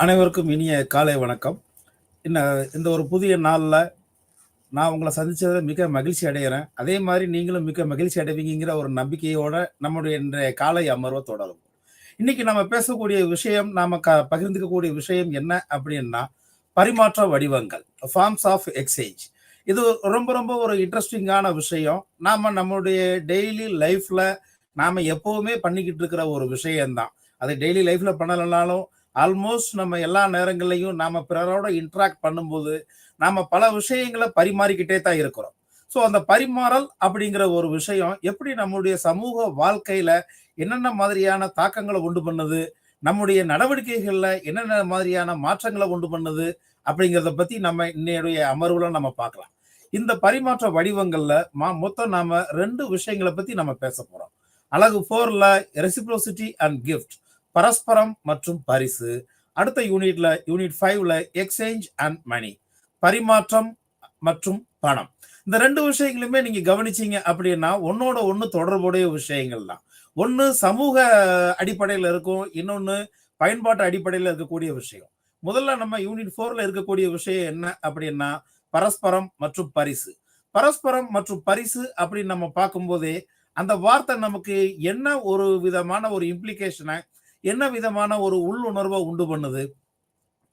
அனைவருக்கும் இனிய காலை வணக்கம். இந்த ஒரு புதிய நாள்ல நான் உங்கள சந்திச்சதுல மிக மகிழ்ச்சி அடைகிறேன். அதே மாரி நீங்களும் மிக மகிழ்ச்சி அடைவீங்கங்கிற ஒரு நம்பிக்கையோட நம்முடைய இன்றைய காலை அமர்வ தொடரும். இன்னைக்கு நம்ம பேசக்கூடிய விஷயம், நாம பகிர்ந்துக்கக்கூடிய விஷயம் என்ன அப்படின்னா, பரிமாற்ற வடிவங்கள், ஃபார்ம்ஸ் ஆஃப் எக்ஸ்சேஞ்ச். இது ரொம்ப ரொம்ப ஒரு இன்ட்ரஸ்டிங்கான விஷயம். நம்மளுடைய டெய்லி லைஃப்ல நாம எப்பவுமே பண்ணிக்கிட்டு இருக்கிற ஒரு விஷயம் தான். அது டெய்லி லைஃப்ல பண்ணலனாலும், ஆல்மோஸ்ட் நம்ம எல்லா நேரங்கள்லயும் நாம பிறரோட இன்டராக்ட் பண்ணும்போது, நாம பல விஷயங்கள பரிமாறிக்கிட்டே தான் இருக்கிறோம். ஸோ அந்த பரிமாறல் அப்படிங்கிற ஒரு விஷயம் எப்படி நம்முடைய சமூக வாழ்க்கையில என்னென்ன மாதிரியான தாக்கங்கள உண்டு பண்ணுது, நம்முடைய நடவடிக்கைகள்ல என்னென்ன மாதிரியான மாற்றங்கள உண்டு பண்ணுது அப்படிங்கிறத பத்தி நம்ம இன்னையுடைய அமர்வுல நம்ம பார்க்கலாம். இந்த பரிமாற்ற வடிவங்கள்ல மொத்தம் நாம 2 விஷயங்கள பத்தி நம்ம பேசப் போறோம். அலகு 4ல ரெசிப்ரோசிட்டி அண்ட் கிஃப்ட், பரஸ்பரம் மற்றும் பரிசு. அடுத்த யூனிட் 5ல எக்ஸ்சேஞ்ச் அண்ட் மணி, பரிமாற்றம் மற்றும் பணம். இந்த 2 விஷயங்களுமே நீங்க கவனிச்சீங்க அப்படின்னா ஒன்னோட ஒண்ணு தொடர்புடைய விஷயங்கள் தான். ஒண்ணு சமூக அடிப்படையில இருக்கும், இன்னொன்னு பயன்பாட்டு அடிப்படையில இருக்கக்கூடிய விஷயம். முதல்ல நம்ம யூனிட் 4ல இருக்கக்கூடிய விஷயம் என்ன அப்படின்னா, பரஸ்பரம் மற்றும் பரிசு. பரஸ்பரம் மற்றும் பரிசு அப்படின்னு நம்ம பார்க்கும்போதே அந்த வார்த்தை நமக்கு என்ன ஒரு விதமான ஒரு இம்ப்ளிகேஷனை, என்ன விதமான ஒரு உள்ளுணர்வை உண்டு பண்ணுது?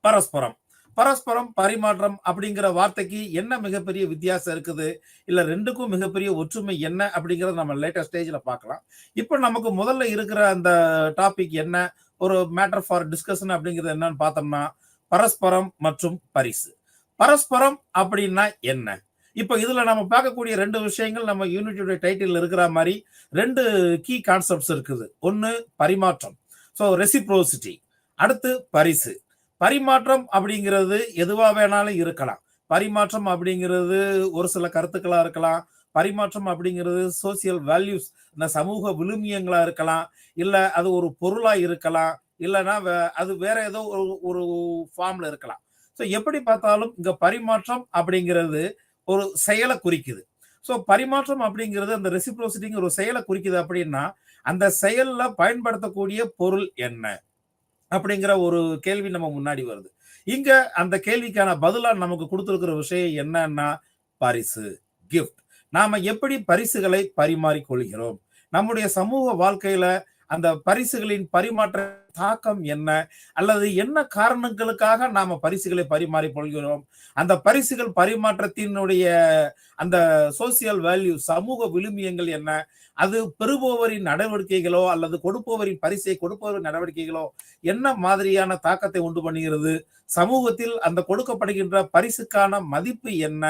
பரஸ்பரம். பரஸ்பரம், பரிமாற்றம் அப்படிங்கிற வார்த்தைக்கு என்ன மிகப்பெரிய வித்தியாசம் இருக்குது? இல்ல 2க்கும் மிகப்பெரிய ஒற்றுமை என்ன அப்படிங்கிறத நம்ம லேட்டர் ஸ்டேஜ்ல பார்க்கலாம். இப்ப நமக்கு முதல்ல இருக்கிற அந்த டாபிக் என்ன? ஒரு மேட்டர் ஃபார் டிஸ்கஷன் அப்படிங்கிறது என்னன்னு பார்த்தோம்னா, பரஸ்பரம் மற்றும் பரிசு. பரஸ்பரம் அப்படின்னா என்ன? இப்ப இதுல நம்ம பார்க்கக்கூடிய 2 விஷயங்கள் நம்ம யூனிட்டியோட டைட்டில் இருக்கிற மாரி 2 கீ கான்செப்ட்ஸ் இருக்குது. ஒண்ணு பரிமாற்றம். So reciprocity. அடுத்து பரிசு. பரிமாற்றம் அப்படிங்கிறது எதுவா வேணாலும் இருக்கலாம். பரிமாற்றம் அப்படிங்கிறது ஒரு சில கருத்துக்களா இருக்கலாம். பரிமாற்றம் அப்படிங்கிறது சோசியல் வேல்யூஸ், இந்த சமூக விழுமியங்களா இருக்கலாம். இல்ல அது ஒரு பொருளா இருக்கலாம். இல்லன்னா அது வேற ஏதோ ஒரு ஒரு ஃபார்ம்ல இருக்கலாம். ஸோ எப்படி பார்த்தாலும் இங்க பரிமாற்றம் அப்படிங்கிறது ஒரு செயலை குறிக்குது. ஸோ பரிமாற்றம் அப்படிங்கிறது அந்த ரெசிப்ரோசிட்டிங்கிற ஒரு செயலை குறிக்குது அப்படின்னா, அந்த செயல்ல பயன்படுத்தக்கூடிய பொருள் என்ன? அப்படிங்கிற ஒரு கேள்வி நம்ம முன்னாடி வருது. இங்க அந்த கேள்விக்கான பதிலா நமக்கு கொடுத்திருக்கிற விஷயம் என்னன்னா, பரிசு, கிஃப்ட். நாம எப்படி பரிசுகளை பரிமாறிக் கொள்கிறோம்? நம்முடைய சமூக வாழ்க்கையில அந்த பரிசுகளின் பரிமாற்ற தாக்கம் என்ன? அல்லது என்ன காரணங்களுக்காக நாம பரிசுகளை பரிமாறிக் கொள்கிறோம்? அந்த பரிசுகள் பரிமாற்றத்தினுடைய அந்த சோசியல் வேல்யூ, சமூக விழுமியங்கள் என்ன? அது பெறுபவரின் நடவடிக்கைகளோ அல்லது கொடுப்பவரின் பரிசை கொடுப்பவரின் நடவடிக்கைகளோ என்ன மாதிரியான தாக்கத்தை உண்டு பண்ணுகிறது? சமூகத்தில் அந்த கொடுக்கப்படுகின்ற பரிசுக்கான மதிப்பு என்ன?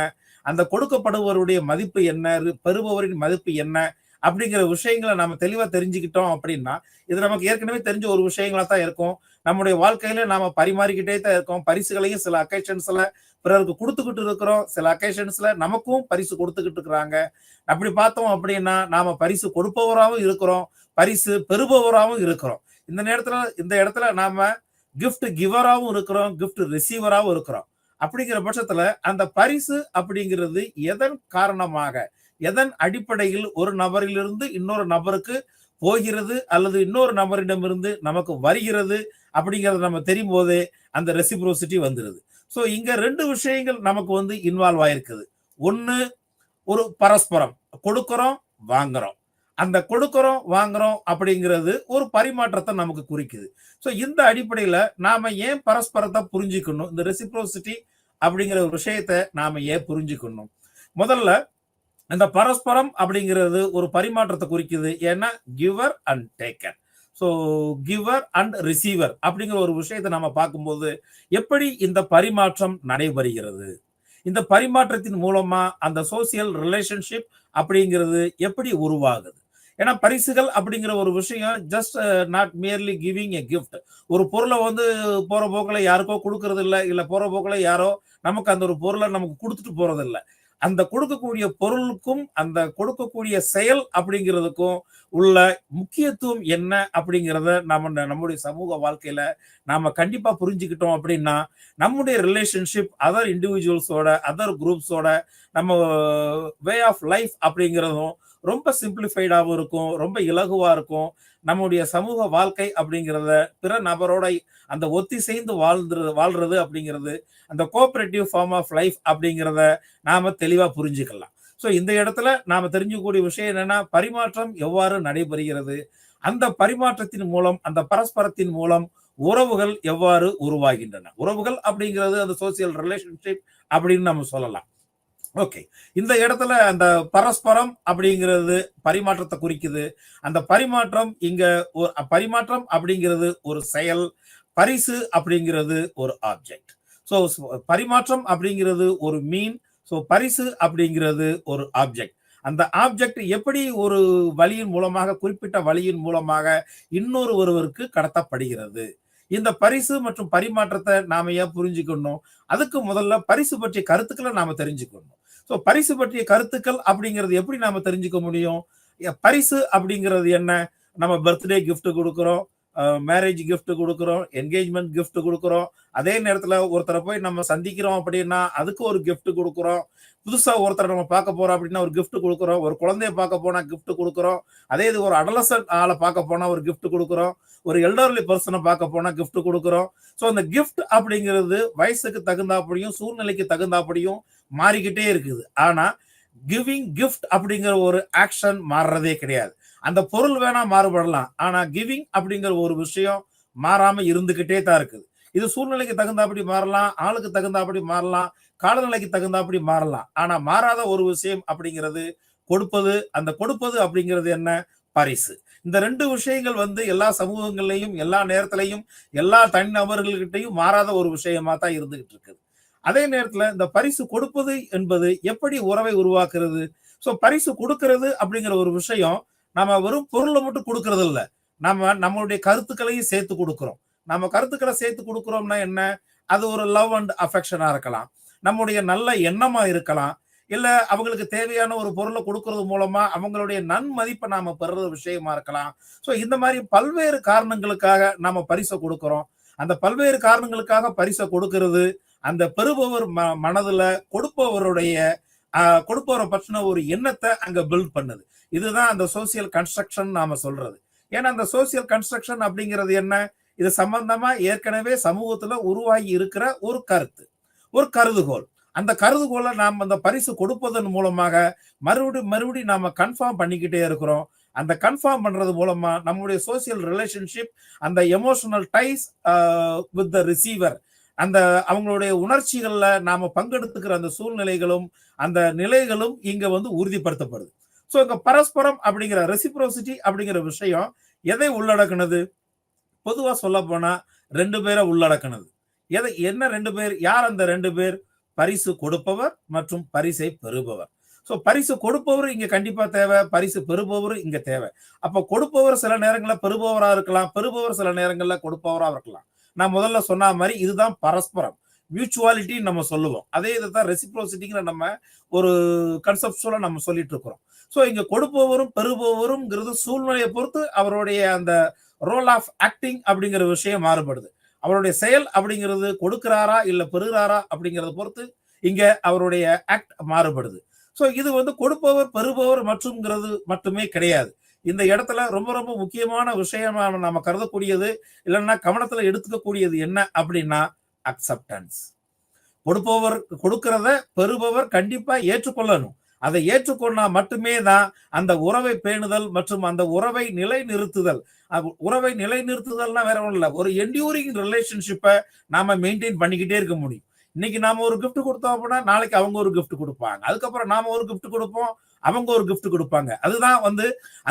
அந்த கொடுக்கப்படுபவருடைய மதிப்பு என்ன? பெறுபவரின் மதிப்பு என்ன? அப்படிங்கிற விஷயங்களை நம்ம தெளிவா தெரிஞ்சுக்கிட்டோம் அப்படின்னா, இது நமக்கு ஏற்கனவே தெரிஞ்ச ஒரு விஷயங்களா தான் இருக்கும். நம்முடைய வாழ்க்கையில நாம பரிமாறிக்கிட்டே தான் இருக்கோம். பரிசுகளையும் சில அக்கேஷன்ஸ்ல பிறருக்கு கொடுத்துக்கிட்டு இருக்கிறோம். சில அக்கேஷன்ஸ்ல நமக்கும் பரிசு கொடுத்துக்கிட்டு இருக்கிறாங்க. அப்படி பார்த்தோம் அப்படின்னா, நாம பரிசு கொடுப்பவராகவும் இருக்கிறோம், பரிசு பெறுபவராகவும் இருக்கிறோம். இந்த இடத்துல நாம கிஃப்ட் கிவராகவும் இருக்கிறோம், கிஃப்ட் ரிசீவராகவும் இருக்கிறோம். அப்படிங்கிற பட்சத்துல அந்த பரிசு அப்படிங்கிறது எதன் காரணமாக, எதன் அடிப்படையில் ஒரு நபரிலிருந்து இன்னொரு நபருக்கு போகிறது அல்லது இன்னொரு நபரிடமிருந்து நமக்கு வருகிறது அப்படிங்கறது நம்ம தெரியும் போதே அந்த ரெசிப்ரோசிட்டி வந்துருது. ஸோ இங்க 2 விஷயங்கள் நமக்கு இன்வால்வ் ஆயிருக்குது. ஒண்ணு, ஒரு பரஸ்பரம், கொடுக்கிறோம் வாங்குறோம். அந்த கொடுக்கிறோம் வாங்குறோம் அப்படிங்கிறது ஒரு பரிமாற்றத்தை நமக்கு குறிக்குது. ஸோ இந்த அடிப்படையில நாம ஏன் பரஸ்பரத்தை புரிஞ்சுக்கணும்? இந்த ரெசிப்ரோசிட்டி அப்படிங்கிற ஒரு விஷயத்தை நாம ஏன் புரிஞ்சுக்கணும்? முதல்ல இந்த பரஸ்பரம் அப்படிங்கிறது ஒரு பரிமாற்றத்தை குறிக்குது. ஏன்னா giver and taker. So giver and receiver அப்படிங்கிற ஒரு விஷயத்தை நம்ம பார்க்கும்போது எப்படி இந்த பரிமாற்றம் நடைபெறுகிறது, இந்த பரிமாற்றத்தின் மூலமா அந்த சோசியல் ரிலேஷன்ஷிப் அப்படிங்கிறது எப்படி உருவாகுது? ஏன்னா பரிசுகள் அப்படிங்கிற ஒரு விஷயம் just not merely giving a gift. ஒரு பொருளை போற போக்குல யாருக்கோ கொடுக்கறது இல்லை, இல்ல போற போக்குல யாரோ நமக்கு அந்த ஒரு பொருளை நமக்கு கொடுத்துட்டு போறது இல்லை. அந்த கொடுக்கக்கூடிய பொருளுக்கும் அந்த கொடுக்கக்கூடிய செயல் அப்படிங்கிறதுக்கும் உள்ள முக்கியத்துவம் என்ன அப்படிங்கிறத நம்முடைய சமூக வாழ்க்கையில நாம கண்டிப்பா புரிஞ்சுக்கிட்டோம் அப்படின்னா, நம்முடைய ரிலேஷன்ஷிப் அதர் இண்டிவிஜுவல்ஸோட, அதர் குரூப்ஸோட, நம்ம வே ஆஃப் லைஃப் அப்படிங்கிறதும் ரொம்ப சிம்பிளிஃபைடாகவும் இருக்கும், ரொம்ப இலகுவா இருக்கும். நம்முடைய சமூக வாழ்க்கை அப்படிங்கிறத பிற நபரோட அந்த ஒத்திசைந்து வாழ்றது அப்படிங்கிறது அந்த கோஆபரேட்டிவ் ஃபார்ம் ஆஃப் லைஃப் அப்படிங்கிறத நாம தெளிவா புரிஞ்சுக்கலாம். ஸோ இந்த இடத்துல நாம தெரிஞ்சுக்கக்கூடிய விஷயம் என்னன்னா, பரிமாற்றம் எவ்வாறு நடைபெறுகிறது, அந்த பரிமாற்றத்தின் மூலம், அந்த பரஸ்பரத்தின் மூலம் உறவுகள் எவ்வாறு உருவாகின்றன. உறவுகள் அப்படிங்கிறது அந்த சோசியல் ரிலேஷன்ஷிப் அப்படின்னு நம்ம சொல்லலாம். ஓகே. இந்த இடத்துல அந்த பரஸ்பரம் அப்படிங்கிறது பரிமாற்றத்தை குறிக்குது. அந்த பரிமாற்றம் இங்க பரிமாற்றம் அப்படிங்கிறது ஒரு செயல், பரிசு அப்படிங்கிறது ஒரு ஆப்ஜெக்ட். ஸோ பரிமாற்றம் அப்படிங்கிறது ஒரு மீன், ஸோ பரிசு அப்படிங்கிறது ஒரு ஆப்ஜெக்ட். அந்த ஆப்ஜெக்ட் எப்படி ஒரு வழியின் மூலமாக, குறிப்பிட்ட வழியின் மூலமாக இன்னொரு ஒருவருக்கு கடத்தப்படுகிறது. இந்த பரிசு மற்றும் பரிமாற்றத்தை நாம ஏன் புரிஞ்சுக்கணும்? அதுக்கு முதல்ல பரிசு பற்றிய கருத்துக்களை நாம தெரிஞ்சுக்கணும். ஸோ பரிசு பற்றிய கருத்துக்கள் அப்படிங்கிறது எப்படி நாம தெரிஞ்சுக்க முடியும்? பரிசு அப்படிங்கிறது என்ன? நம்ம பர்த்டே கிஃப்ட் கொடுக்குறோம், மேரேஜ் கிஃப்ட் கொடுக்குறோம், என்கேஜ்மெண்ட் கிஃப்ட் கொடுக்குறோம். அதே நேரத்துல ஒருத்தரை போய் நம்ம சந்திக்கிறோம் அப்படின்னா அதுக்கு ஒரு கிஃப்ட் கொடுக்குறோம். புதுசா ஒருத்தரை நம்ம பார்க்க போறோம் அப்படின்னா ஒரு கிஃப்ட் கொடுக்குறோம். ஒரு குழந்தைய பார்க்க போனா கிஃப்ட் கொடுக்குறோம். அதே இது ஒரு அடலசன்ட் ஆளை பார்க்க போனா ஒரு கிஃப்ட் கொடுக்குறோம். ஒரு எல்டர்லி பர்சனை பார்க்க போனா கிஃப்ட் கொடுக்குறோம். ஸோ அந்த கிஃப்ட் அப்படிங்கிறது வயசுக்கு தகுந்தாப்படியும் சூழ்நிலைக்கு தகுந்தாப்படியும் மாறிக்கிட்டே இருக்குது. ஆனா கிவிங் கிஃப்ட் அப்படிங்கிற ஒரு ஆக்ஷன் மாறுறதே கிடையாது. அந்த பொருள் வேணா மாறுபடலாம், ஆனா கிவிங் அப்படிங்கிற ஒரு விஷயம் மாறாம இருந்துகிட்டே தான் இருக்குது. இது சூழ்நிலைக்கு தகுந்தாப்படி மாறலாம், ஆளுக்கு தகுந்தாப்படி மாறலாம், காலநிலைக்கு தகுந்தாப்படி மாறலாம். ஆனா மாறாத ஒரு விஷயம் அப்படிங்கிறது கொடுப்பது. அந்த கொடுப்பது அப்படிங்கிறது என்ன? பரிசு. இந்த ரெண்டு விஷயங்கள் எல்லா சமூகங்கள்லையும், எல்லா நேரத்திலையும், எல்லா தனிநபர்கள்கிட்டையும் மாறாத ஒரு விஷயமா தான் இருந்துகிட்டு இருக்குது. அதே நேரத்துல இந்த பரிசு கொடுப்பது என்பது எப்படி உறவை உருவாக்குறது? ஸோ பரிசு கொடுக்கிறது அப்படிங்கிற ஒரு விஷயம் நம்ம வெறும் பொருளை மட்டும் கொடுக்கறது இல்ல. நம்மளுடைய கருத்துக்களையும் சேர்த்து கொடுக்கிறோம். நம்ம கருத்துக்களை சேர்த்து கொடுக்கிறோம்னா என்ன? அது ஒரு லவ் அண்ட் அஃபெக்ஷனா இருக்கலாம், நம்முடைய நல்ல எண்ணமா இருக்கலாம், இல்ல அவங்களுக்கு தேவையான ஒரு பொருளை கொடுக்கறது மூலமா அவங்களுடைய நன்மதிப்பை நாம பெறுற விஷயமா இருக்கலாம். ஸோ இந்த மாதிரி பல்வேறு காரணங்களுக்காக நாம பரிசை கொடுக்கிறோம். அந்த பல்வேறு காரணங்களுக்காக பரிசை கொடுக்கிறது அந்த பெறுபவர் மனதுல கொடுப்பவரை பற்றின ஒரு எண்ணத்தை அங்க பில்ட் பண்ணுது. இதுதான் அந்த சோசியல் கன்ஸ்ட்ரக்ஷன் நாம சொல்றது. ஏன்னா அந்த சோசியல் கன்ஸ்ட்ரக்ஷன் அப்படிங்கிறது என்ன? இது சம்பந்தமா ஏற்கனவே சமூகத்துல உருவாகி இருக்கிற ஒரு கருத்து, ஒரு கருதுகோள். அந்த கருதுகோளை நாம் அந்த பரிசு கொடுப்பதன் மூலமாக மறுபடியும் நாம கன்ஃபார்ம் பண்ணிக்கிட்டே இருக்கிறோம். அந்த கன்ஃபார்ம் பண்றது மூலமா நம்முடைய சோசியல் ரிலேஷன்ஷிப், அந்த emotional dies with the receiver, அந்த அவங்களுடைய உணர்ச்சிகள்ல நாம பங்கெடுத்துக்கிற அந்த சூழ்நிலைகளும் அந்த நிலைகளும் இங்க உறுதிப்படுத்தப்படுது. ஸோ இங்க பரஸ்பரம் அப்படிங்கிற ரெசிப்ரோசிட்டி அப்படிங்கிற விஷயம் எதை உள்ளடக்குனது? பொதுவா சொல்ல போனா ரெண்டு பேரை உள்ளடக்குனது. என்ன ரெண்டு பேர்? யார் அந்த ரெண்டு பேர்? பரிசு கொடுப்பவர் மற்றும் பரிசை பெறுபவர். ஸோ பரிசு கொடுப்பவர் இங்க கண்டிப்பா தேவை, பரிசு பெறுபவர் இங்க தேவை. அப்ப கொடுப்பவர் சில நேரங்களில் பெறுபவரா இருக்கலாம், பெறுபவர் சில நேரங்களில் கொடுப்பவரா இருக்கலாம். நான் முதல்ல சொன்ன மாதிரி இதுதான் பரஸ்பரம், மியூச்சுவாலிட்டி நம்ம சொல்லுவோம். அதே இதுதான் ரெசிப்ரோசிட்டிங்கிற நம்ம ஒரு கன்செப்சுவலா நம்ம சொல்லிட்டு இருக்கிறோம். ஸோ இங்க கொடுப்பவரும் பெறுபவரும்ங்கிறது சூழ்நிலையை பொறுத்து அவருடைய அந்த ரோல் ஆஃப் ஆக்டிங் அப்படிங்கிற விஷயம் மாறுபடுது. அவருடைய செயல் அப்படிங்கிறது கொடுக்கிறாரா இல்ல பெறுகிறாரா அப்படிங்கிறத பொறுத்து இங்க அவருடைய ஆக்ட் மாறுபடுது. ஸோ இது கொடுப்பவர் பெறுபவர் மற்றும்ங்கிறது மட்டுமே கிடையாது. இந்த இடத்துல ரொம்ப ரொம்ப முக்கியமான விஷயமா நம்ம கருதக்கூடியது, இல்லைன்னா கவனத்துல எடுத்துக்கக்கூடியது என்ன அப்படின்னா அக்செப்டன்ஸ். கொடுப்பவர் கொடுக்கிறத பெறுபவர் கண்டிப்பா ஏற்றுக்கொள்ளணும். அதை ஏற்றுக்கொண்டா மட்டுமே தான் அந்த உறவை பேணுதல் மற்றும் அந்த உறவை நிலைநிறுத்துதல். உறவை நிலைநிறுத்துதல்னா வேற ஒன்றும் இல்லை, ஒரு என்டியூரிங் ரிலேஷன்ஷிப்பை நாம மெயின்டைன் பண்ணிக்கிட்டே இருக்க முடியும். இன்னைக்கு நாம ஒரு கிஃப்ட் கொடுத்தோம் அப்படின்னா நாளைக்கு அவங்க ஒரு கிஃப்ட் கொடுப்பாங்க, அதுக்கப்புறம் நாம ஒரு கிஃப்ட் கொடுப்போம், அவங்க ஒரு கிஃப்ட் கொடுப்பாங்க. அதுதான்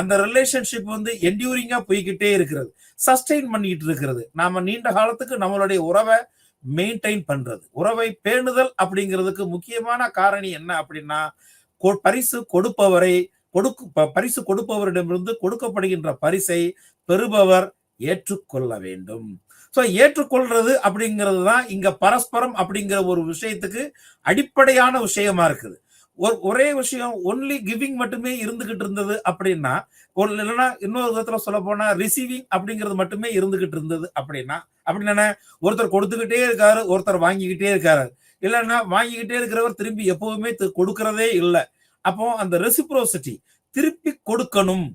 அந்த ரிலேஷன்ஷிப் என்டியூரிங்கா போய்கிட்டே இருக்கிறது, சஸ்டெயின் பண்ணிட்டு இருக்கிறது. நாம நீண்ட காலத்துக்கு நம்மளுடைய உறவை மெயின்டைன் பண்றது, உறவை பேணுதல் அப்படிங்கிறதுக்கு முக்கியமான காரணி என்ன அப்படின்னா பரிசு கொடுப்பவரிடமிருந்து கொடுக்கப்படுகின்ற பரிசை பெறுபவர் ஏற்றுக்கொள்ள வேண்டும். சோ ஏற்றுக்கொள்றது அப்படிங்கிறது தான் இங்க பரஸ்பரம் அப்படிங்கிற ஒரு விஷயத்துக்கு அடிப்படையான விஷயமா இருக்குது. ஒரே விஷயம் ஒன்லி கிவிங் மட்டுமே இருந்துகிட்டு இருந்தது அப்படின்னா, இல்லைன்னா இன்னொரு விதத்துல சொல்ல போனா ரிசீவிங் அப்படிங்கிறது மட்டுமே இருந்துகிட்டு இருந்தது அப்படின்னா, அப்படின்னா ஒருத்தர் கொடுத்துக்கிட்டே இருக்காரு, ஒருத்தர் வாங்கிக்கிட்டே இருக்காரு, இல்லைன்னா வாங்கிக்கிட்டே இருக்கிறவர் திரும்பி எப்பவுமே கொடுக்கறதே இல்லை. அப்போ அந்த ரெசிப்ரோசிட்டி, திருப்பி கொடுக்கணும்,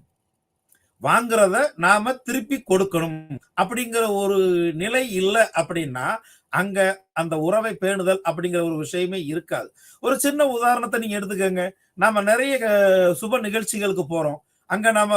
வாங்குறத நாம திருப்பி கொடுக்கணும் அப்படிங்கிற ஒரு நிலை இல்லை அப்படின்னா அங்க அந்த உறவை பேணுதல் அப்படிங்கிற ஒரு விஷயமே இருக்காது. ஒரு சின்ன உதாரணத்தை நீங்க எடுத்துக்கங்க. நாம நிறைய சுப நிகழ்ச்சிகளுக்கு போறோம். அங்க நாம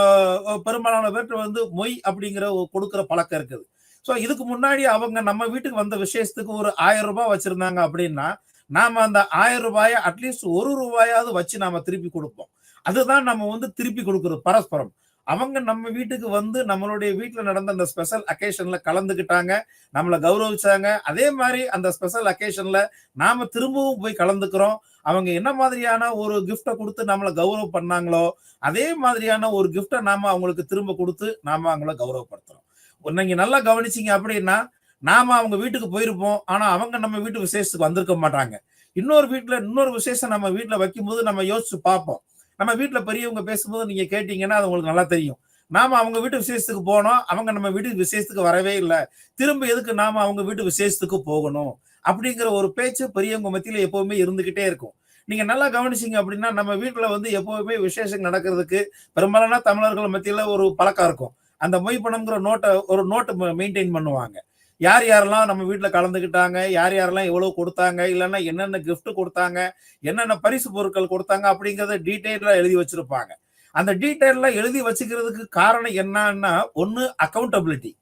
பெரும்பாலான பேர்ட்ட வந்து மொய் அப்படிங்கிற கொடுக்கிற பழக்கம் இருக்குது. ஸோ இதுக்கு முன்னாடி அவங்க நம்ம வீட்டுக்கு வந்த விசேஷத்துக்கு ஒரு 1000 ரூபாய் வச்சிருந்தாங்க அப்படின்னா, நாம அந்த 1000 ரூபாய அட்லீஸ்ட் ₹1 வச்சு நாம திருப்பி கொடுப்போம். அதுதான் நம்ம வந்து திருப்பி கொடுக்கிறது பரஸ்பரம். அவங்க நம்ம வீட்டுக்கு வந்து நம்மளுடைய வீட்டுல நடந்த அந்த ஸ்பெஷல் அக்கேஷன்ல கலந்துக்கிட்டாங்க, நம்மளை கௌரவிச்சாங்க. அதே மாதிரி அந்த ஸ்பெஷல் அக்கேஷன்ல நாம திரும்பவும் போய் கலந்துக்கிறோம். அவங்க என்ன மாதிரியான ஒரு கிஃப்டை கொடுத்து நம்மளை கௌரவம் பண்ணாங்களோ அதே மாதிரியான ஒரு கிஃப்டை நாம அவங்களுக்கு திரும்ப கொடுத்து நாம அவங்கள கௌரவப்படுத்துறோம். நீங்க நல்லா கவனிச்சீங்க அப்படின்னா, நாம அவங்க வீட்டுக்கு போயிருப்போம். ஆனா அவங்க நம்ம வீட்டு விசேஷத்துக்கு வந்திருக்க மாட்டாங்க. இன்னொரு வீட்டுல இன்னொரு விசேஷம் நம்ம வீட்டுல வைக்கும்போது நம்ம யோசிச்சு பார்ப்போம். நம்ம வீட்டுல பெரியவங்க பேசும்போது நீங்க கேட்டீங்கன்னா அது உங்களுக்கு நல்லா தெரியும். நாம அவங்க வீட்டு விசேஷத்துக்கு போனோம், அவங்க நம்ம வீட்டு விசேஷத்துக்கு வரவே இல்லை, திரும்ப எதுக்கு நாம அவங்க வீட்டு விசேஷத்துக்கு போகணும் அப்படிங்கிற ஒரு பேச்சு பெரியவங்க மத்தியில எப்பவுமே இருந்துகிட்டே இருக்கும். நீங்க நல்லா கவனிச்சீங்க அப்படின்னா நம்ம வீட்டுல வந்து எப்பவுமே விசேஷம் நடக்கிறதுக்கு பெரும்பாலான தமிழர்கள் மத்தியில ஒரு பழக்கம் இருக்கும். அந்த மொய் பணம்ங்கிற ஒரு நோட்டை மெயின்டைன் பண்ணுவாங்க. யார் யாரெல்லாம் நம்ம வீட்டுல கலந்துக்கிட்டாங்க, யார் யாரெல்லாம் எவ்வளவு கொடுத்தாங்க, இல்லைன்னா என்னென்ன கிஃப்ட் கொடுத்தாங்க, என்னென்ன பரிசு பொருட்கள் கொடுத்தாங்க அப்படிங்கறத டீடைலா எழுதி வச்சிருப்பாங்க. அந்த டீடைலா எழுதி வச்சுக்கிறதுக்கு காரணம் என்னன்னா, ஒண்ணு அக்கௌண்டபிலிட்டி.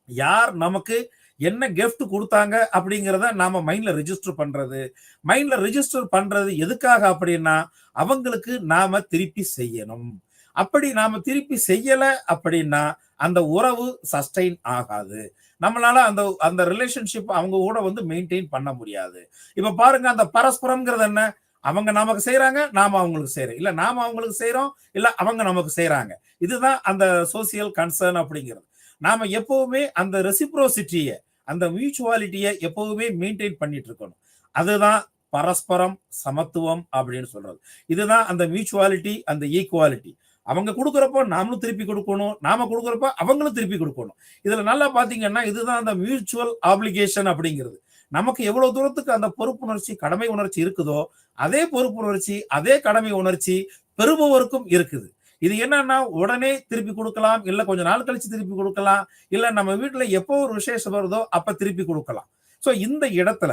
யார் நமக்கு என்ன கிஃப்ட் கொடுத்தாங்க அப்படிங்கிறத நாம மைண்ட்ல ரெஜிஸ்டர் பண்றது. மைண்ட்ல ரெஜிஸ்டர் பண்றது எதுக்காக அப்படின்னா, அவங்களுக்கு நாம திருப்பி செய்யணும். அப்படி நாம திருப்பி செய்யல அப்படின்னா அந்த உறவு சஸ்டைன் ஆகாது. நம்மளால அந்த அந்த ரிலேஷன்ஷிப் அவங்க கூட வந்து மெயின்டைன் பண்ண முடியாது. இப்ப பாருங்க, அந்த பரஸ்பரம்ங்கிறது என்ன? அவங்க நமக்கு செய்யறாங்க, நாம அவங்களுக்கு செய்யறோம். இல்ல நாம அவங்களுக்கு செய்யறோம், இல்ல அவங்க நமக்கு செய்யறாங்க. இதுதான் அந்த சோசியல் கன்சர்ன் அப்படிங்கிறது. நாம எப்பவுமே அந்த ரெசிப்ரோசிட்டிய, அந்த மியூச்சுவாலிட்டியை எப்பவுமே மெயின்டைன் பண்ணிட்டு இருக்கணும். அதுதான் பரஸ்பரம் சமத்துவம் அப்படின்னு சொல்றது. இதுதான் அந்த மியூச்சுவாலிட்டி, அந்த ஈக்குவாலிட்டி. அவங்க கொடுக்குறப்போ நாமளும் திருப்பி கொடுக்கணும், நாம கொடுக்குறப்ப அவங்களும் திருப்பி கொடுக்கணும். இதுல நல்லா பாத்தீங்கன்னா இதுதான் அந்த மியூச்சுவல் ஆப்ளிகேஷன் அப்படிங்கிறது. நமக்கு எவ்வளவு தூரத்துக்கு அந்த பொறுப்புணர்ச்சி, கடமை உணர்ச்சி இருக்குதோ அதே பொறுப்புணர்ச்சி, அதே கடமை உணர்ச்சி பெறுபவருக்கும் இருக்குது. இது என்னன்னா உடனே திருப்பி கொடுக்கலாம், இல்ல கொஞ்ச நாள் கழிச்சு திருப்பி கொடுக்கலாம், இல்ல நம்ம வீட்டுல எப்போ ஒரு விசேஷம் வருதோ அப்ப திருப்பி கொடுக்கலாம். சோ இந்த இடத்துல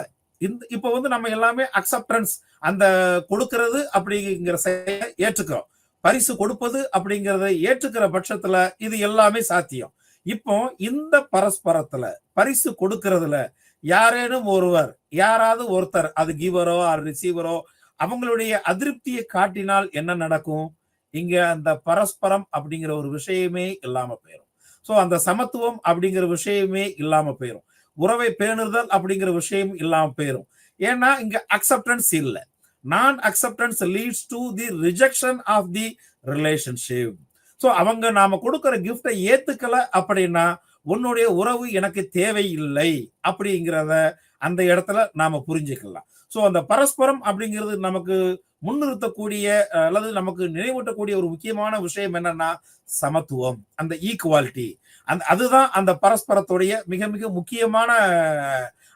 இப்ப வந்து நம்ம எல்லாமே அக்செப்டன்ஸ், அந்த கொடுக்கிறது அப்படிங்கிற செயலை ஏற்றுக்கிறோம். பரிசு கொடுப்பது அப்படிங்கிறத ஏற்றுக்கிற பட்சத்துல இது எல்லாமே சாத்தியம். இப்போ இந்த பரஸ்பரத்துல பரிசு கொடுக்கறதுல யாரேனும் ஒருவர், யாராவது ஒருத்தர், அது கிவரோ ஆர் ரிசீவரோ, அவங்களுடைய அதிருப்தியை காட்டினால் என்ன நடக்கும்? இங்க அந்த பரஸ்பரம் அப்படிங்கிற ஒரு விஷயமே இல்லாம போயிடும். சோ அந்த சமத்துவம் அப்படிங்கிற விஷயமே இல்லாம போயிடும். உறவை பேணுதல் அப்படிங்கிற விஷயம் இல்லாம போயிடும். ஏன்னா இங்க அக்செப்டன்ஸ் இல்லை. நான் acceptance leads to the rejection of the relationship. So அவங்க நாம கொடுக்கிற கிஃப்டை ஏத்துக்கல அப்படின்னா உன்னுடைய உறவு எனக்கு தேவையில்லை அப்படிங்கிறத அந்த இடத்துல நாம புரிஞ்சுக்கலாம். ஸோ அந்த பரஸ்பரம் அப்படிங்கிறது நமக்கு முன்னிறுத்தக்கூடிய அல்லது நமக்கு நினைவூட்டக்கூடிய ஒரு முக்கியமான விஷயம் என்னன்னா சமத்துவம், அந்த ஈக்குவாலிட்டி. அதுதான் அந்த பரஸ்பரத்துடைய மிக மிக முக்கியமான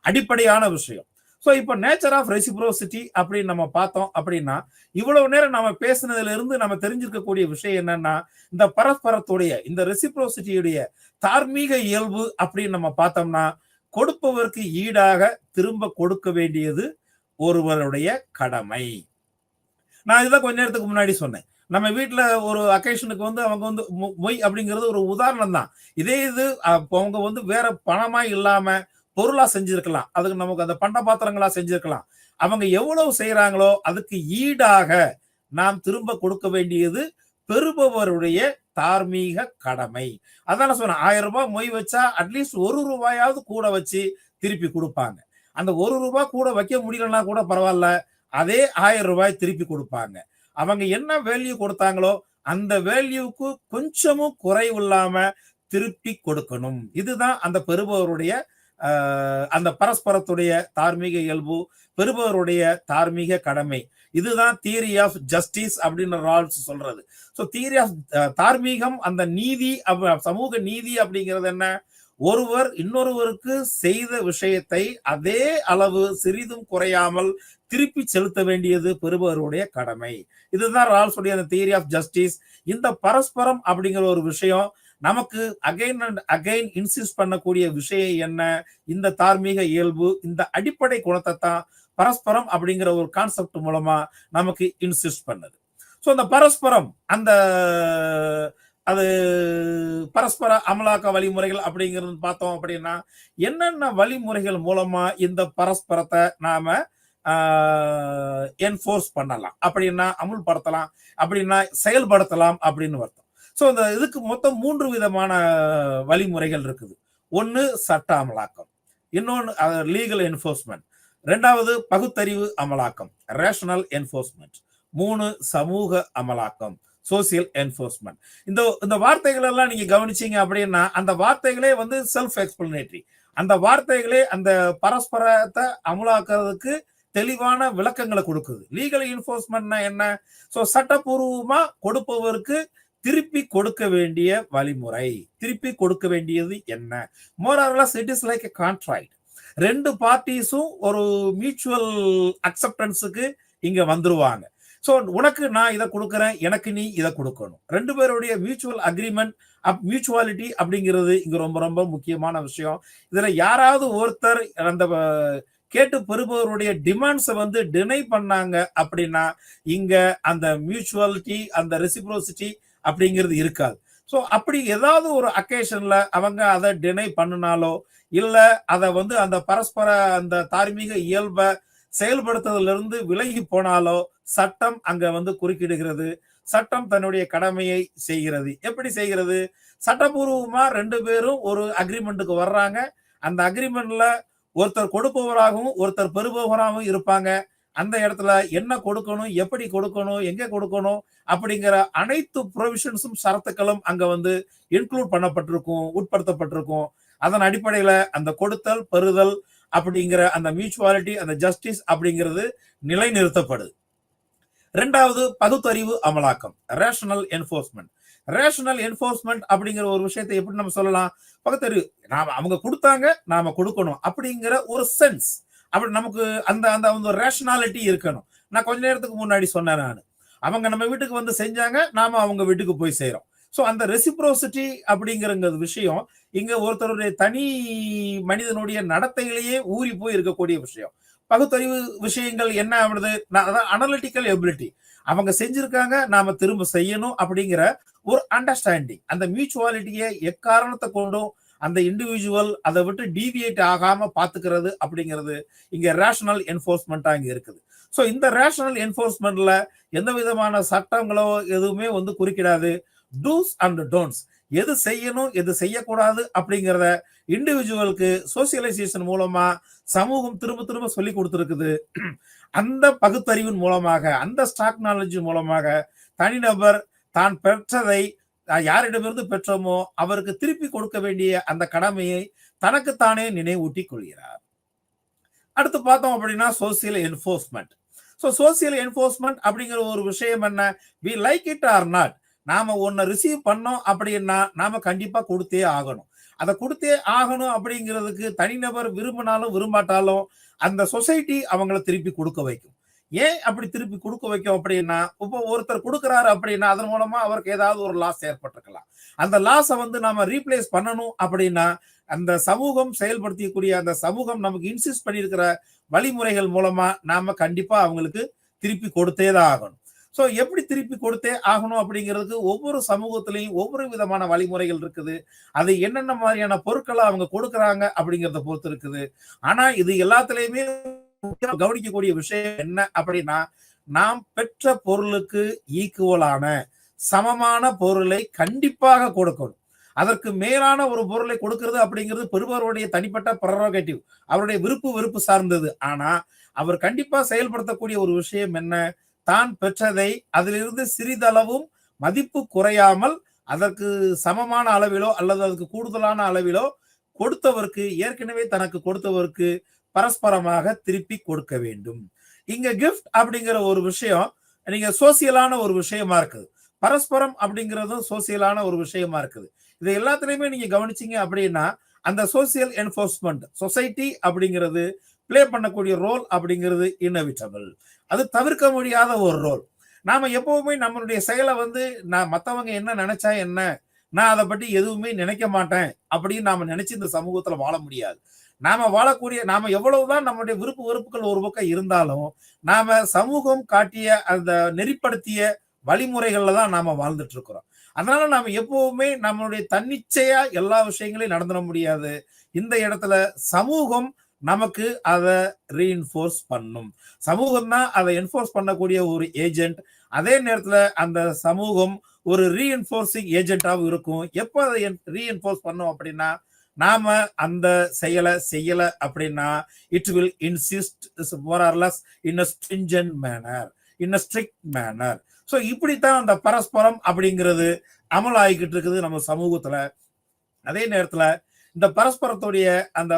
அடிப்படையான விஷயம். ஸோ இப்போ நேச்சர் ஆஃப் ரெசிப்ரோசிட்டி அப்படின்னு நம்ம பார்த்தோம் அப்படின்னா, இவ்வளவு நேரம் நம்ம பேசுனதுல இருந்து நம்ம தெரிஞ்சிருக்கக்கூடிய விஷயம் என்னன்னா, இந்த பரஸ்பரத்துடைய இந்த ரெசிப்ரோசிட்டியுடைய தார்மீக இயல்பு அப்படின்னு நம்ம பார்த்தோம்னா, கொடுப்பவருக்கு ஈடாக திரும்ப கொடுக்க வேண்டியது ஒருவருடைய கடமை. நான் இதுதான் கொஞ்ச நேரத்துக்கு முன்னாடி சொன்னேன். நம்ம வீட்டுல ஒரு அக்கேஷனுக்கு வந்து அவங்க வந்து மொய் அப்படிங்கிறது ஒரு உதாரணம் தான். இதே இது அவங்க வந்து வேற பணமா இல்லாம பொருளா செஞ்சிருக்கலாம், அதுக்கு நமக்கு அந்த பண்ட பாத்திரங்களா செஞ்சிருக்கலாம். அவங்க எவ்வளவு செய்யறாங்களோ அதுக்கு ஈடாக நாம் திரும்ப கொடுக்க வேண்டியது பெறுபவருடைய தார்மீக கடமை. அதான் சொன்னேன், 1000 ரூபாய் மொய் வச்சா அட்லீஸ்ட் ₹1 கூட வச்சு திருப்பி கொடுப்பாங்க. அந்த ₹1 கூட வைக்க முடியலன்னா கூட பரவாயில்ல, அதே 1000 ரூபாய் திருப்பி கொடுப்பாங்க. அவங்க என்ன வேல்யூ கொடுத்தாங்களோ அந்த வேல்யூக்கு கொஞ்சமும் குறைவில்லாம திருப்பி கொடுக்கணும். இதுதான் அந்த பெறுபவருடைய அந்த பரஸ்பரத்துடைய தார்மீக இயல்பு, பெறுபவருடைய தார்மீக கடமை. இதுதான் தியரி ஆஃப் ஜஸ்டிஸ் அப்படின்னு ரால்ஸ் சொல்றது. ஸோ தியரி ஆஃப் தார்மீகம், அந்த நீதி, சமூக நீதி அப்படிங்கிறது என்ன? ஒருவர் இன்னொருவருக்கு செய்த விஷயத்தை அதே அளவு சிறிதும் குறையாமல் திருப்பி செலுத்த வேண்டியது பெறுபவருடைய கடமை. இதுதான் ரால்ஸுடைய அந்த தியரி ஆஃப் ஜஸ்டிஸ். இந்த பரஸ்பரம் அப்படிங்கிற ஒரு விஷயம் நமக்கு அகைன் அண்ட் அகைன் இன்சிஸ்ட் பண்ணக்கூடிய விஷயம் என்ன? இந்த தார்மீக இயல்பு, இந்த அடிப்படை குணத்தை தான் பரஸ்பரம் அப்படிங்கிற ஒரு கான்செப்ட் மூலமா நமக்கு இன்சிஸ்ட் பண்ணுது. ஸோ அந்த பரஸ்பரம் அந்த அது பரஸ்பர அமலாக்க வழிமுறைகள் அப்படிங்கிறது பார்த்தோம் அப்படின்னா என்னென்ன வழிமுறைகள் மூலமா இந்த பரஸ்பரத்தை நாம என்ஃபோர்ஸ் பண்ணலாம், அப்படின்னா அமுல்படுத்தலாம், அப்படின்னா செயல்படுத்தலாம் அப்படின்னு அர்த்தம். ஸோ இந்த இதுக்கு மொத்தம் 3 விதமான வழிமுறைகள் இருக்குது. ஒன்னு சட்ட அமலாக்கம், இன்னொன்னு லீகல் என்ஃபோர்ஸ்மெண்ட், 2வது பகுத்தறிவு அமலாக்கம் ரேஷனல் என்ஃபோர்ஸ்மெண்ட், 3 சமூக அமலாக்கம் சோசியல் என்ஃபோர்ஸ்மெண்ட். இந்த வார்த்தைகள் எல்லாம் நீங்க கவனிச்சீங்க அப்படின்னா அந்த வார்த்தைகளே வந்து செல்ஃப் எக்ஸ்பிளனேட்டரி. அந்த வார்த்தைகளே அந்த பரஸ்பரத்தை அமலாக்குறதுக்கு தெளிவான விளக்கங்களை கொடுக்குது. லீகல் என்ஃபோர்ஸ்மெண்ட்னா என்ன? சோ சட்டப்பூர்வமா கொடுப்பவருக்கு திருப்பி கொடுக்க வேண்டிய வழிமுறை, திருப்பி கொடுக்க வேண்டியது என்ன? மோர் or less it is like a contract. 2 பார்ட்டிஸும் ஒரு மியூச்சுவல் அக்செப்டன்ஸுக்கு இங்க வந்துருவாங்க. சோ உனக்கு நான் இதை கொடுக்கறேன், எனக்கு நீ இதை கொடுக்கணும். 2 பேருடைய மியூச்சுவல் அக்ரிமெண்ட், மியூச்சுவாலிட்டி அப்படிங்கிறது இங்க ரொம்ப ரொம்ப முக்கியமான விஷயம். இதுல யாராவது ஒருத்தர் அந்த கேட்டு பெறுபவருடைய டிமாண்ட்ஸை வந்து டினை பண்ணாங்க அப்படின்னா இங்க அந்த மியூச்சுவாலிட்டி, அந்த ரெசிப்ரோசிட்டி அப்படிங்கிறது இருக்காது. ஸோ அப்படி ஏதாவது ஒரு அக்கேஷன்ல அவங்க அதை டினை பண்ணினாலோ இல்ல அதை வந்து அந்த பரஸ்பர அந்த தார்மீக இயல்பை செயல்படுத்துறதுல இருந்து விலகி போனாலோ சட்டம் அங்க வந்து குறுக்கிடுகிறது. சட்டம் தன்னுடைய கடமையை செய்கிறது. எப்படி செய்கிறது? சட்டபூர்வமா 2 பேரும் ஒரு அக்ரிமெண்ட்டுக்கு வர்றாங்க. அந்த அக்ரிமெண்ட்ல ஒருத்தர் கொடுப்பவராகவும் ஒருத்தர் பெறுபவராகவும் இருப்பாங்க. அந்த இடத்துல என்ன கொடுக்கணும், எப்படி கொடுக்கணும், எங்க கொடுக்கணும் அப்படிங்கிற அனைத்து ப்ரொவிஷன்ஸும் சரத்துக்களும் அங்க வந்து இன்க்ளூட் பண்ணப்பட்டிருக்கும், உட்படுத்தப்பட்டிருக்கும். அதன் அடிப்படையில அந்த கொடுத்தல் பெறுதல் அப்படிங்கிற அந்த மியூச்சுவாலிட்டி, அந்த ஜஸ்டிஸ் அப்படிங்கிறது நிலைநிறுத்தப்படுது. 2வது பகுத்தறிவு அமலாக்கம் ரேஷனல் என்ஃபோர்ஸ்மெண்ட். ரேஷனல் என்ஃபோர்ஸ்மெண்ட் அப்படிங்கிற ஒரு விஷயத்தை எப்படி நம்ம சொல்லலாம்? பகுத்தறிவு, நாம அவங்க கொடுத்தாங்க நாம கொடுக்கணும் அப்படிங்கிற ஒரு சென்ஸ், அப்படி நமக்கு அந்த அந்த ரேஷனாலிட்டி இருக்கணும். நான் கொஞ்ச நேரத்துக்கு முன்னாடி சொன்னேன், நான் அவங்க நம்ம வீட்டுக்கு வந்து செஞ்சாங்க, நாம அவங்க வீட்டுக்கு போய் செய்யறோம். ஸோ அந்த ரெசிப்ரோசிட்டி அப்படிங்கிற விஷயம் இங்க ஒருத்தருடைய தனி மனிதனுடைய நடத்தையிலேயே ஊறி போய் இருக்கக்கூடிய விஷயம். பகுத்தறிவு விஷயங்கள் என்ன ஆகுது? அனலிட்டிக்கல் எபிலிட்டி, அவங்க செஞ்சிருக்காங்க நாம திரும்ப செய்யணும் அப்படிங்கிற ஒரு அண்டர்ஸ்டாண்டிங், அந்த மியூச்சுவாலிட்டியை எக்காரணத்தை கொண்டும் அந்த இண்டிவிஜுவல் அதை விட்டு டீவியேட் ஆகாம பாத்துக்கிறது அப்படிங்கிறது இங்க ரேஷனல் என்ஃபோர்ஸ்மெண்டா இங்க இருக்குது. ஸோ இந்த ரேஷனல் என்ஃபோர்ஸ்மெண்ட்ல எந்த விதமான சட்டங்களோ எதுவுமே வந்து குறிக்கிடாது. டூஸ் அண்ட் டோன்ட்ஸ், எது செய்யணும் எது செய்யக்கூடாது அப்படிங்கிறத இண்டிவிஜுவலுக்கு சோசியலைசேஷன் மூலமா சமூகம் திரும்ப திரும்ப சொல்லி கொடுத்துருக்குது. அந்த பகுத்தறிவின் மூலமாக, அந்த ஸ்டாக் நாலேஜ் மூலமாக தனிநபர் தான் பெற்றதை யாரிடமிருந்து பெற்றோமோ அவருக்கு திருப்பி கொடுக்க வேண்டிய அந்த கடமையை தனக்குத்தானே நினைவூட்டி கொள்கிறார். அடுத்து பார்த்தோம் அப்படின்னா social enforcement. So social enforcement அப்படிங்கிற ஒரு விஷயம் என்ன? We like it or not, நாம ஒன்ன ரிசீவ் பண்ணோம் அப்படின்னா நாம கண்டிப்பா கொடுத்தே ஆகணும். அதை கொடுத்தே ஆகணும் அப்படிங்கிறதுக்கு தனிநபர் விரும்பினாலும் விரும்பாட்டாலும் அந்த சொசைட்டி அவங்களை திருப்பி கொடுக்க வைக்கும். ஏன் அப்படி திருப்பி கொடுக்க வைக்கும் அப்படின்னா, இப்போ ஒருத்தர் கொடுக்குறாரு அப்படின்னா அதன் மூலமா அவருக்கு ஏதாவது ஒரு லாஸ் ஏற்பட்டிருக்கலாம். அந்த லாஸை வந்து நாம ரீப்ளேஸ் பண்ணணும் அப்படின்னா அந்த சமூகம் செயல்படுத்தக்கூடிய அந்த சமூகம் நமக்கு இன்சிஸ்ட் பண்ணியிருக்கிற வழிமுறைகள் மூலமா நாம கண்டிப்பா அவங்களுக்கு திருப்பி கொடுத்தே தான் ஆகணும். ஸோ எப்படி திருப்பி கொடுத்தே ஆகணும் அப்படிங்கிறதுக்கு ஒவ்வொரு சமூகத்திலையும் ஒவ்வொரு விதமான வழிமுறைகள் இருக்குது. அது என்னென்ன மாதிரியான பொருட்களை அவங்க கொடுக்குறாங்க அப்படிங்கிறத பொறுத்து இருக்குது. ஆனா இது எல்லாத்துலயுமே கவனிக்கக்கூடிய விஷயம் என்ன அப்படின்னா, நாம் பெற்ற பொருளுக்கு ஈக்குவலான சமமான பொருளை கண்டிப்பாக கொடுக்கணும். அதற்கு மேலான ஒரு பொருளை கொடுக்கிறது அப்படிங்கிறது பெறுபவருடைய தனிப்பட்ட ப்ரெரோகேட்டிவ், அவருடைய விருப்பு வெறுப்பு சார்ந்தது. ஆனா அவர் கண்டிப்பா செயல்படுத்தக்கூடிய ஒரு விஷயம் என்ன? தான் பெற்றதை அதிலிருந்து சிறிதளவும் மதிப்பு குறையாமல் அதற்கு சமமான அளவிலோ அல்லது அதுக்கு கூடுதலான அளவிலோ கொடுத்தவருக்கு, ஏற்கனவே தனக்கு கொடுத்தவருக்கு பரஸ்பரமாக திருப்பி கொடுக்க வேண்டும். இங்க கிஃப்ட் அப்படிங்கிற ஒரு விஷயம் நீங்க சோசியலான ஒரு விஷயமா இருக்குது. பரஸ்பரம் அப்படிங்கிறதும் சோசியலான ஒரு விஷயமா இருக்குது. இது எல்லாத்துலயுமே நீங்க கவனிச்சீங்க அப்படின்னா அந்த சோசியல் என்ஃபோர்ஸ்மெண்ட் சொசைட்டி அப்படிங்கிறது பிளே பண்ணக்கூடிய ரோல் அப்படிங்கிறது இன்னவிட்டபிள். அது தவிர்க்க முடியாத ஒரு ரோல். நாம எப்பவுமே நம்மளுடைய செயலை வந்து நான் மத்தவங்க என்ன நினைச்சா என்ன, நான் அதை பற்றி எதுவுமே நினைக்க மாட்டேன் அப்படின்னு நாம நினைச்சு இந்த சமூகத்துல வாழ முடியாது. நாம எவ்வளவுதான் நம்மளுடைய விருப்பு வெறுப்புகள் ஒரு பக்கம் இருந்தாலும் நாம சமூகம் காட்டிய அந்த நெறிப்படுத்திய வழிமுறைகள்ல தான் நாம வாழ்ந்துட்டு இருக்கிறோம். அதனால நாம எப்பவுமே நம்மளுடைய தன்னிச்சையா எல்லா விஷயங்களையும் நடந்துட முடியாது. இந்த இடத்துல சமூகம் நமக்கு அதை ரீஇன்ஃபோர்ஸ் பண்ணும். சமூகம் தான் அதை என்ஃபோர்ஸ் பண்ணக்கூடிய ஒரு ஏஜென்ட். அதே நேரத்துல அந்த சமூகம் ஒரு ரீஎன்ஃபோர்சிங் ஏஜென்டாவும் இருக்கும். எப்போ அதை ரீஎன்ஃபோர்ஸ் பண்ணும் அப்படின்னா, நாம அந்த செயலை செய்யல அப்படின்னா it will insist more or less in a stringent manner, in a strict manner. So இப்படித்தான் அந்த பரஸ்பரம் அப்படிங்கிறது அமல் ஆகிக்கிட்டு இருக்குது நம்ம சமூகத்துல. அதே நேரத்துல இந்த பரஸ்பரத்துடைய அந்த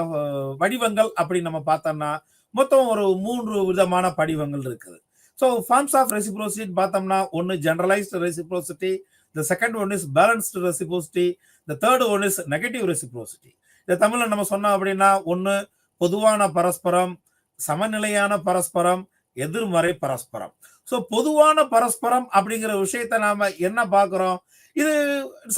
வடிவங்கள் அப்படி நம்ம பார்த்தோம்னா மொத்தம் ஒரு 3 விதமான படிவங்கள் இருக்குது. ஸோ ஃபார்ம்ஸ் ஆஃப் ரெசிப்ரோசிட்டி பார்த்தோம்னா, ஒன்று generalised reciprocity, the second one is balanced reciprocity, the third one is negative reciprocity. இந்த தமிழ்ல நம்ம சொன்னோம் அப்படின்னா, ஒன்று பொதுவான பரஸ்பரம், சமநிலையான பரஸ்பரம், எதிர்மறை பரஸ்பரம். ஸோ பொதுவான பரஸ்பரம் அப்படிங்கிற விஷயத்த நாம என்ன பார்க்கிறோம், இது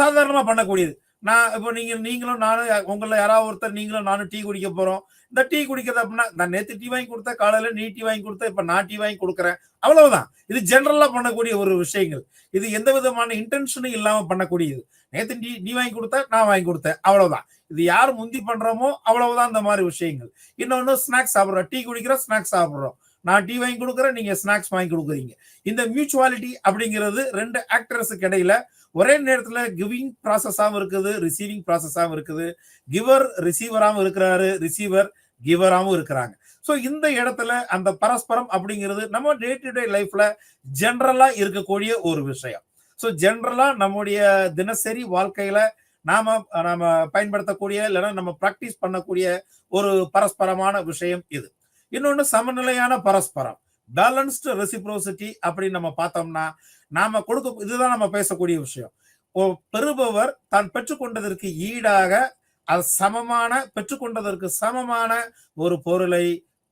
சாதாரணமா பண்ணக்கூடியது. நான் இப்போ நீங்களும் நானும் உங்களை யாராவது ஒருத்தர் நீங்களும் நானும் டீ குடிக்க போறோம். இந்த டீ குடிக்கிறது அப்படின்னா, நான் நேற்று டீ வாங்கி கொடுத்தேன், காலையில நீ டீ வாங்கி கொடுத்த, இப்ப நான் டீ வாங்கி கொடுக்குறேன், அவ்வளவுதான். இது ஜெனரலா பண்ணக்கூடிய ஒரு விஷயங்கள். இது எந்த விதமான இன்டென்ஷனும் இல்லாம பண்ணக்கூடியது. நேற்று நீ வாங்கி கொடுத்த, நான் வாங்கி கொடுத்தேன், அவ்வளவுதான். இது யார் முந்தி பண்றோமோ அவ்வளவுதான் இந்த மாதிரி விஷயங்கள். இன்னொன்னு ஸ்நாக்ஸ் சாப்பிட்றோம், டீ குடிக்கிறோம், ஸ்நாக்ஸ் சாப்பிட்றோம். நான் டீ வாங்கி கொடுக்குறேன், நீங்க ஸ்நாக்ஸ் வாங்கி கொடுக்குறீங்க. இந்த மியூச்சுவாலிட்டி அப்படிங்கிறது 2 ஆக்டர்ஸுக்கு இடையில ஒரே நேரத்துல கிவிங் ப்ராசஸாகவும் இருக்குது, ரிசீவிங் ப்ராசஸாகவும் இருக்குது. கிவர் ரிசீவராகவும் இருக்கிறாரு, ரிசீவர் கிவராகவும் இருக்கிறாங்க. ஸோ இந்த இடத்துல அந்த பரஸ்பரம் அப்படிங்கிறது நம்ம டே டு டே லைஃப்ல ஜென்ரலா இருக்கக்கூடிய ஒரு விஷயம். ஸோ ஜென்ரலா நம்முடைய தினசரி வாழ்க்கையில நாம பயன்படுத்தக்கூடிய இல்லைன்னா நம்ம பிராக்டிஸ் பண்ணக்கூடிய ஒரு பரஸ்பரமான விஷயம் இது. இன்னொன்னு சமநிலையான பரஸ்பரம், பேலன்ஸ்டு ரெசிப்ரோசிட்டி அப்படின்னு நம்ம பார்த்தோம்னா, நாம இதுதான் நம்ம பேசக்கூடிய விஷயம். பெறுபவர் தான் பெற்றுக்கொண்டதற்கு ஈடாக அது பெற்றுக்கொண்டதற்கு சமமான ஒரு பொருளை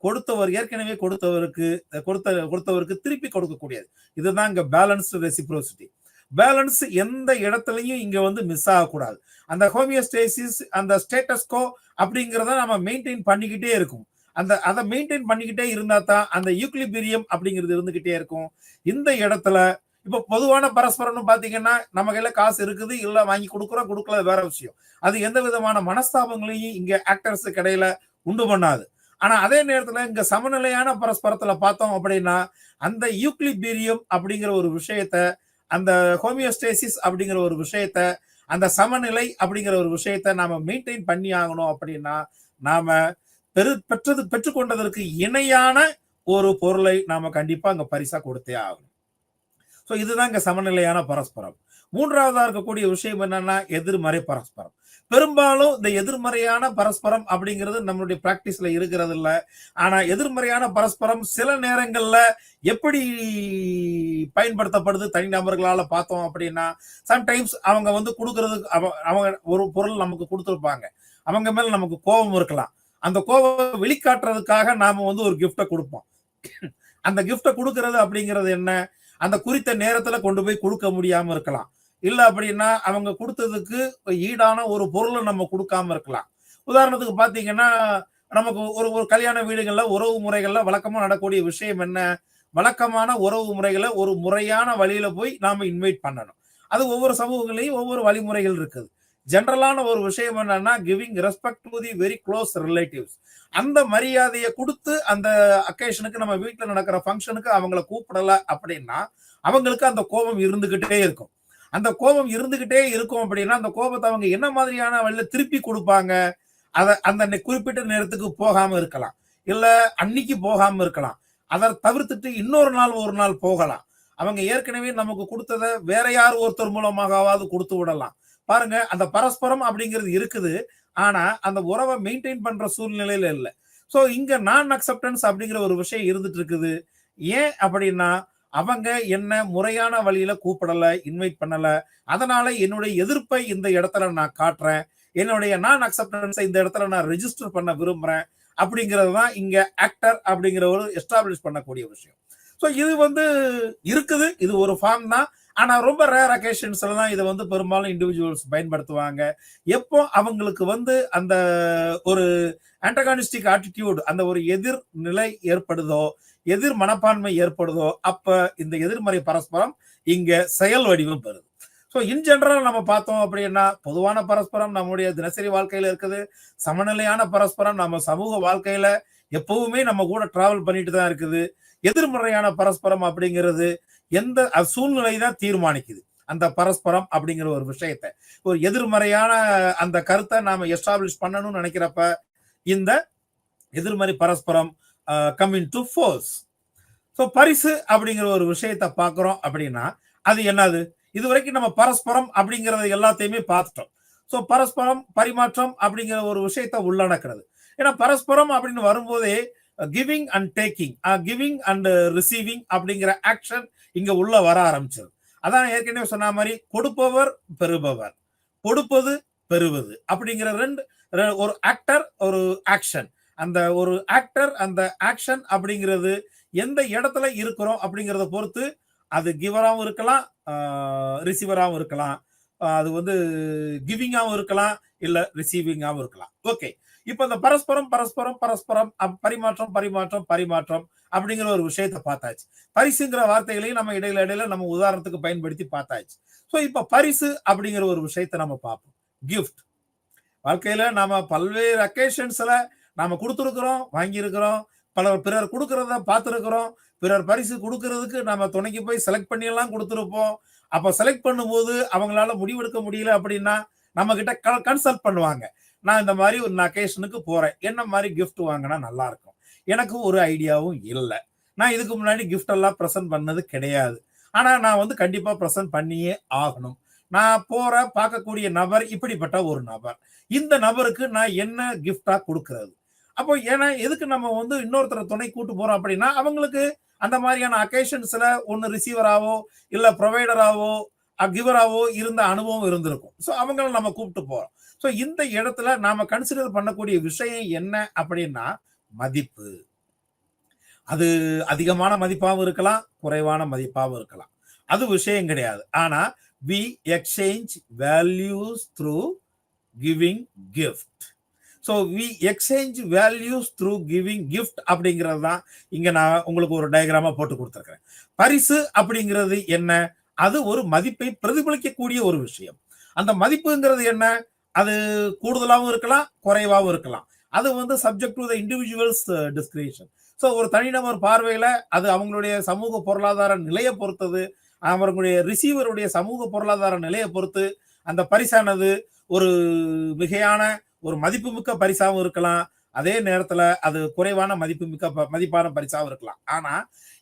கொடுத்தவர் ஏற்கனவே கொடுத்தவருக்கு திருப்பி கொடுக்கக்கூடியது. இதுதான் இங்க பேலன்ஸ்டு ரெசிப்ரோசிட்டி. பேலன்ஸ் எந்த இடத்துலயும் இங்க வந்து மிஸ் ஆகக்கூடாது. அந்த ஹோமியோஸ்டேசிஸ், அந்த ஸ்டேட்டஸ் கோ அப்படிங்கிறத நம்ம மெயின்டைன் பண்ணிக்கிட்டே இருக்கும். அதை மெயின்டைன் பண்ணிக்கிட்டே இருந்தா தான் அந்த ஈக்லிபிரியம் அப்படிங்கிறது இருந்துகிட்டே இருக்கும். இந்த இடத்துல இப்ப பொதுவான பரஸ்பரம்னு பாத்தீங்கன்னா, நம்ம கையில காசு இருக்குது, இல்ல வாங்கி கொடுக்குறோம், கொடுக்கல வேற விஷயம். அது எந்த விதமான மனஸ்தாபங்களையும் இங்க ஆக்டர்ஸுக்கு இடையில உண்டு பண்ணாது. ஆனா அதே நேரத்துல இங்க சமநிலையான பரஸ்பரத்துல பார்த்தோம் அப்படின்னா, அந்த ஈக்லிபிரியம் அப்படிங்கிற ஒரு விஷயத்த, அந்த ஹோமியோஸ்டேசிஸ் அப்படிங்கிற ஒரு விஷயத்த, அந்த சமநிலை அப்படிங்கிற ஒரு விஷயத்த நாம மெயின்டைன் பண்ணி ஆகணும். அப்படின்னா நாம பெற்றுக்கொண்டதற்கு இணையான ஒரு பொருளை நாம கண்டிப்பா அங்க பரிசா கொடுத்தே ஆகணும். ஸோ இதுதான் இங்க சமநிலையான பரஸ்பரம். மூன்றாவதா இருக்கக்கூடிய விஷயம் என்னன்னா, எதிர்மறை பரஸ்பரம். பெரும்பாலும் இந்த எதிர்மறையான பரஸ்பரம் அப்படிங்கிறது நம்மளுடைய பிராக்டிஸ்ல இருக்கிறது இல்லை. ஆனா எதிர்மறையான பரஸ்பரம் சில நேரங்கள்ல எப்படி பயன்படுத்தப்படுது தனிநபர்களால பார்த்தோம் அப்படின்னா, சம்டைம்ஸ் அவங்க வந்து கொடுக்கறதுக்கு அவங்க ஒரு பொருள் நமக்கு கொடுத்துருப்பாங்க, அவங்க மேல நமக்கு கோபம் இருக்கலாம். அந்த கோபம் வெளிக்காட்டுறதுக்காக நாம வந்து ஒரு கிஃப்டை கொடுப்போம். அந்த கிஃப்டை கொடுக்கறது அப்படிங்கிறது என்ன, அந்த குறித்த நேரத்துல கொண்டு போய் கொடுக்க முடியாம இருக்கலாம். இல்ல அப்படின்னா அவங்க கொடுத்ததுக்கு ஈடான ஒரு பொருளை நம்ம கொடுக்காம இருக்கலாம். உதாரணத்துக்கு பாத்தீங்கன்னா, நமக்கு ஒரு கல்யாண வீடுகள்ல உறவு முறைகள்ல வழக்கமா நடக்கக்கூடிய விஷயம் என்ன, வழக்கமான உறவு முறைகளை ஒரு முறையான வழியில போய் நாம இன்வைட் பண்ணணும். அது ஒவ்வொரு சமூகங்களையும் ஒவ்வொரு வழிமுறைகள் இருக்குது. ஜெனரலான ஒரு விஷயம் என்னன்னா, giving respect to the very close relatives. அந்த மரியாதையை கொடுத்து அந்த அக்கேஷனுக்கு, நம்ம வீட்டில் நடக்கிற ஃபங்க்ஷனுக்கு அவங்கள கூப்பிடல அப்படின்னா அவங்களுக்கு அந்த கோபம் இருந்துகிட்டே இருக்கும். அந்த கோபம் இருந்துகிட்டே இருக்கும் அப்படின்னா அந்த கோபத்தை அவங்க என்ன மாதிரியான வழியில திருப்பி கொடுப்பாங்க, அந்த குறிப்பிட்ட நேரத்துக்கு போகாம இருக்கலாம், இல்ல அன்னைக்கு போகாம இருக்கலாம். அதை தவிர்த்துட்டு இன்னொரு நாள் ஒரு நாள் போகலாம். அவங்க ஏற்கனவே நமக்கு கொடுத்ததை வேற யார் ஒருத்தர் மூலமாகவாவது கொடுத்து விடலாம். பாருங்க, அந்த பரஸ்பரம் அப்படிங்கிறது இருக்குது, ஆனா அந்த உறவை மெயின்டைன் பண்ற சூழ்நிலையில இல்லை. ஸோ இங்க நான் அக்செப்டன்ஸ் அப்படிங்கிற ஒரு விஷயம் இருந்துட்டு இருக்குது. ஏன் அப்படின்னா, அவங்க என்ன முறையான வழியில கூப்பிடல, இன்வைட் பண்ணல, அதனால என்னுடைய எதிர்ப்பை இந்த இடத்துல நான் காட்டுறேன். என்னுடைய நான் அக்செப்டன்ஸை இந்த இடத்துல நான் ரெஜிஸ்டர் பண்ண விரும்புறேன் அப்படிங்கிறது தான் இங்க ஆக்டர் அப்படிங்கிற ஒரு எஸ்டாப்ளிஷ் பண்ணக்கூடிய விஷயம். ஸோ இது வந்து இருக்குது, இது ஒரு ஃபார்ம் தான். ஆனா ரொம்ப ரேர் அகேஷன்ஸ்ல தான் இதை வந்து பெரும்பாலும் இண்டிவிஜுவல்ஸ் பயன்படுத்துவாங்க. எப்போ அவங்களுக்கு வந்து அந்த ஒரு ஆன்டகானிஸ்டிக் ஆட்டிடியூட், அந்த ஒரு எதிர் நிலை ஏற்படுதோ, எதிர் மனப்பான்மை ஏற்படுதோ, அப்ப இந்த எதிர்மறை பரஸ்பரம் இங்க செயல் வடிவம் பெறுது. ஸோ இன் ஜெனரல் நம்ம பார்த்தோம் அப்படின்னா பொதுவான பரஸ்பரம் நம்முடைய தினசரி வாழ்க்கையில இருக்குது. சமநிலையான பரஸ்பரம் நம்ம சமூக வாழ்க்கையில எப்பவுமே நம்ம கூட டிராவல் பண்ணிட்டு தான் இருக்குது. எதிர்மறையான பரஸ்பரம் அப்படிங்கிறது எந்த சூழ்நிலை தான் தீர்மானிக்குது அந்த பரஸ்பரம் அப்படிங்கிற ஒரு விஷயத்தை. ஒரு எதிர்மறையான அந்த கருத்தை நாம எஸ்டாப்ளிஷ் பண்ணணும்னு நினைக்கிறப்ப இந்த எதிர்மறை பரஸ்பரம் come in to force. So பரிசு அப்படிங்கிற ஒரு விஷயத்தை பார்க்கிறோம் அப்படின்னா அது என்னது? இது வரைக்கும் நம்ம பரஸ்பரம் அப்படிங்கறது எல்லாத்தையுமே பார்த்துட்டோம். ஸோ பரஸ்பரம் பரிமாற்றம் அப்படிங்கிற ஒரு விஷயத்தை உள்ளடக்கிறது. ஏன்னா பரஸ்பரம் அப்படின்னு வரும்போதே giving and taking, giving and receiving அப்படிங்கிற ஆக்ஷன் இங்க உள்ள வர ஆரம்பிச்சது. அதான் ஏற்கனவே சொன்ன மாதிரி கொடுப்பவர் பெறுபவர், கொடுப்பது பெறுவது அப்படிங்கிற ஒரு ஆக்டர் ஒரு ஆக்ஷன். அந்த ஒரு ஆக்டர் அந்த ஆக்ஷன் அப்படிங்கிறது எந்த இடத்துல இருக்கிறோம் அப்படிங்கிறத பொறுத்து அது கிவராகவும் இருக்கலாம், ரிசீவராகவும் இருக்கலாம், அது வந்து கிவிங்காகவும் இருக்கலாம், இல்ல ரிசீவிங்காகவும் இருக்கலாம். ஓகே, இப்போ இந்த பரஸ்பரம் பரஸ்பரம் பரஸ்பரம் பரிமாற்றம் பரிமாற்றம் பரிமாற்றம் அப்படிங்கிற ஒரு விஷயத்தை பார்த்தாச்சு. பரிசுங்கிற வார்த்தைகளையும் நம்ம இடையில இடையில நம்ம உதாரணத்துக்கு பயன்படுத்தி பார்த்தாச்சு. ஸோ இப்போ பரிசு அப்படிங்கிற ஒரு விஷயத்தை நம்ம பார்ப்போம். கிஃப்ட் வாழ்க்கையில நாம பல்வேறு அக்கேஷன்ஸ்ல நாம கொடுத்துருக்கிறோம், வாங்கியிருக்கிறோம், பிறர் கொடுக்கறத பார்த்துருக்கிறோம். பிறர் பரிசு கொடுக்கறதுக்கு நம்ம துணைக்கு போய் செலக்ட் பண்ணி எல்லாம் கொடுத்துருப்போம். அப்ப செலக்ட் பண்ணும்போது அவங்களால முடிவெடுக்க முடியல அப்படின்னா நம்ம கிட்ட கன்சல்ட் பண்ணுவாங்க. நான் இந்த மாதிரி ஒரு அக்கேஷனுக்கு போறேன், என்ன மாதிரி கிஃப்ட் வாங்கினா நல்லா இருக்கும், எனக்கு ஒரு ஐடியாவும் இல்லை, நான் இதுக்கு முன்னாடி கிஃப்ட் எல்லாம் ப்ரெசென்ட் பண்ணது கிடையாது, ஆனா நான் வந்து கண்டிப்பா ப்ரெசென்ட் பண்ணியே ஆகணும், நான் போற பார்க்கக்கூடிய நபர் இப்படிப்பட்ட ஒரு நபர், இந்த நபருக்கு நான் என்ன கிஃப்டா கொடுக்கறது? அப்போ ஏன்னா எதுக்கு நம்ம வந்து இன்னொருத்தர் துணை கூட்டு போறோம் அப்படின்னா அவங்களுக்கு அந்த மாதிரியான அக்கேஷன்ஸ்ல ஒன்னு ரிசீவராவோ இல்ல ப்ரொவைடராவோ கிவராவோ இருந்த அனுபவம் இருந்திருக்கும். ஸோ அவங்கள நம்ம கூப்பிட்டு போறோம். ஸோ இந்த இடத்துல நாம கன்சிடர் பண்ணக்கூடிய விஷயம் என்ன அப்படின்னா மதிப்பு. அது அதிகமான மதிப்பாகவும் இருக்கலாம், குறைவான மதிப்பாகவும் இருக்கலாம், அது விஷயம் கிடையாது. ஆனா we exchange values through giving gift. So we exchange values through giving gift அப்படிங்கிறது தான் இங்க நான் உங்களுக்கு ஒரு டயக்ராமா போட்டு கொடுத்துருக்கிறேன். பரிசு அப்படிங்கிறது என்ன? அது ஒரு மதிப்பை பிரதிபலிக்கக்கூடிய ஒரு விஷயம். அந்த மதிப்புங்கிறது என்ன? அது கூடுதலாகவும் இருக்கலாம், குறைவாகவும் இருக்கலாம். அது வந்து subject to the individuals description. So ஒரு தனிநபர் பார்வையில அது அவங்களுடைய சமூக பொருளாதார நிலையை பொறுத்தது, அவர்களுடைய ரிசீவருடைய சமூக பொருளாதார நிலையை பொறுத்து அந்த பரிசானது ஒரு மிகையான ஒரு மதிப்புமிக்க பரிசாகவும் இருக்கலாம், அதே நேரத்துல அது குறைவான மதிப்பான பரிசாகவும் இருக்கலாம். ஆனா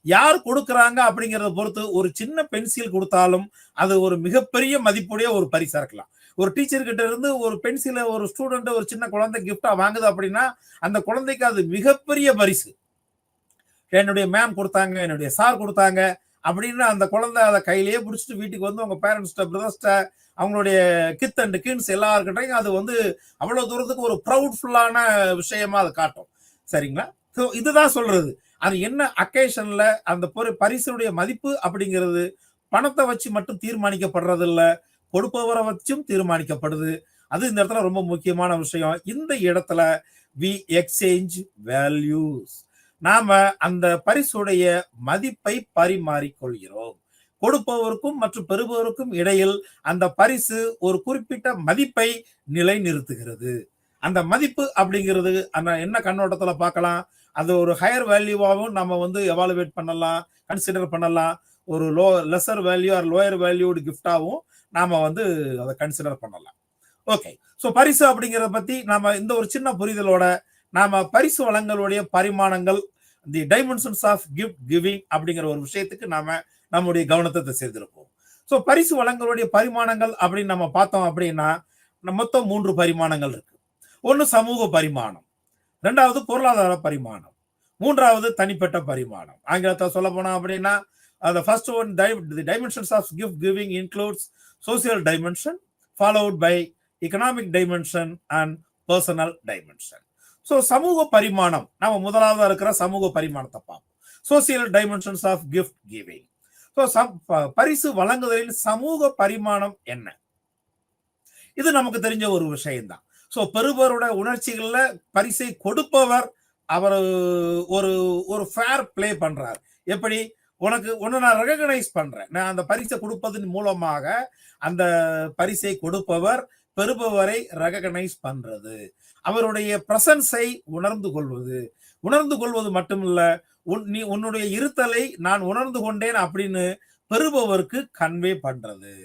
யார் கொடுக்கறாங்க அப்படிங்கறத பொறுத்து ஒரு சின்ன பென்சில் கொடுத்தாலும் அது ஒரு மிகப்பெரிய மதிப்புடைய ஒரு பரிசா இருக்கலாம். ஒரு டீச்சர் கிட்ட இருந்து ஒரு பென்சிலை ஒரு ஸ்டூடெண்ட் ஒரு சின்ன குழந்தை கிஃப்டா வாங்குது அப்படின்னா அந்த குழந்தைக்கு அது மிகப்பெரிய பரிசு. என்னுடைய மேம் கொடுத்தாங்க, என்னுடைய சார் கொடுத்தாங்க அப்படின்னு அந்த குழந்தை அதை கையிலேயே பிடிச்சிட்டு வீட்டுக்கு வந்து அவங்க பேரண்ட்ஸ்ட பிரதர்ஸ்ட அவங்களுடைய கித் அண்ட் கின்ஸ் எல்லாருக்கிட்டையும் அது வந்து அவ்வளவு தூரத்துக்கு ஒரு ப்ரௌட்ஃபுல்லான விஷயமா அதை காட்டும். சரிங்களா? ஸோ இதுதான் சொல்றது. அது என்ன அக்கேஷன்ல அந்த பரிசுடைய மதிப்பு அப்படிங்கிறது பணத்தை வச்சு மட்டும் தீர்மானிக்கப்படுறது இல்ல, கொடுப்பவரை வச்சும் தீர்மானிக்கப்படுது. அது இந்த இடத்துல ரொம்ப முக்கியமான விஷயம். இந்த இடத்துல we exchange values. நாம அந்த பரிசுடைய மதிப்பை பரிமாறிக்கொள்கிறோம். கொடுப்பவருக்கும் மற்றும் பெறுபவருக்கும் இடையில் அந்த பரிசு ஒரு குறிப்பிட்ட மதிப்பை நிலைநிறுத்துகிறது. அந்த மதிப்பு அப்படிங்கிறது என்ன கண்ணோட்டத்துல பார்க்கலாம்? அது ஒரு ஹையர் வேல்யூவாகவும் நம்ம வந்து எவாலுவேட் பண்ணலாம், கன்சிடர் பண்ணலாம். ஒரு லெசர் வேல்யூ ஆர் லோயர் வேல்யூடு கிஃப்டாவும் நாம வந்து அதை கன்சிடர் பண்ணலாம். ஓகே, ஸோ பரிசு அப்படிங்கிறத பத்தி நாம இந்த ஒரு சின்ன புரிதலோட நாம பரிசு வழங்கலுடைய பரிமாணங்கள், தி டைமென்ஷன்ஸ் ஆஃப் கிஃப்ட் கிவிங் அப்படிங்கிற ஒரு விஷயத்துக்கு நாம நம்முடைய கவனத்தை செய்திருப்போம். ஸோ பரிசு வழங்கலுடைய பரிமாணங்கள் அப்படின்னு நம்ம பார்த்தோம் அப்படின்னா மொத்தம் 3 பரிமாணங்கள் இருக்கு. ஒன்னு சமூக பரிமாணம், ரெண்டாவது பொருளாதார பரிமாணம், மூன்றாவது தனிப்பட்ட பரிமாணம். ஆங்கிலத்தை சொல்ல போனா அப்படின்னா the first one, the dimensions of gift giving includes social dimension followed by economic dimension and personal dimension. So சமூக பரிமாணம், நம்ம முதலாவதா இருக்கிற சமூக பரிமாணத்தை பார்ப்போம். Social dimensions of gift giving. So பரிசு வழங்குதலின் சமூக பரிமாணம் என்ன? இது நமக்கு தெரிஞ்ச ஒரு விஷயம்தான். ஸோ பெறுபவரோட உணர்ச்சிகள்ல பரிசை கொடுப்பவர் அவர் ஒரு ஒரு ஃபேர் பிளே பண்றார். எப்படி? உனக்கு ஒன்னு நான் ரெகக்னைஸ் பண்றேன், நான் அந்த பரிசை கொடுப்பதன் மூலமாக அந்த பரிசை கொடுப்பவர் பெறுபவரை ரெகக்னைஸ் பண்றது, அவருடைய பிரசன்ஸை உணர்ந்து கொள்வது. உணர்ந்து கொள்வது மட்டுமில்ல, நீ உன்னுடைய இருத்தலை நான் உணர்ந்து கொண்டேன் அப்படின்னு பெறுபவருக்கு கன்வே பண்றது.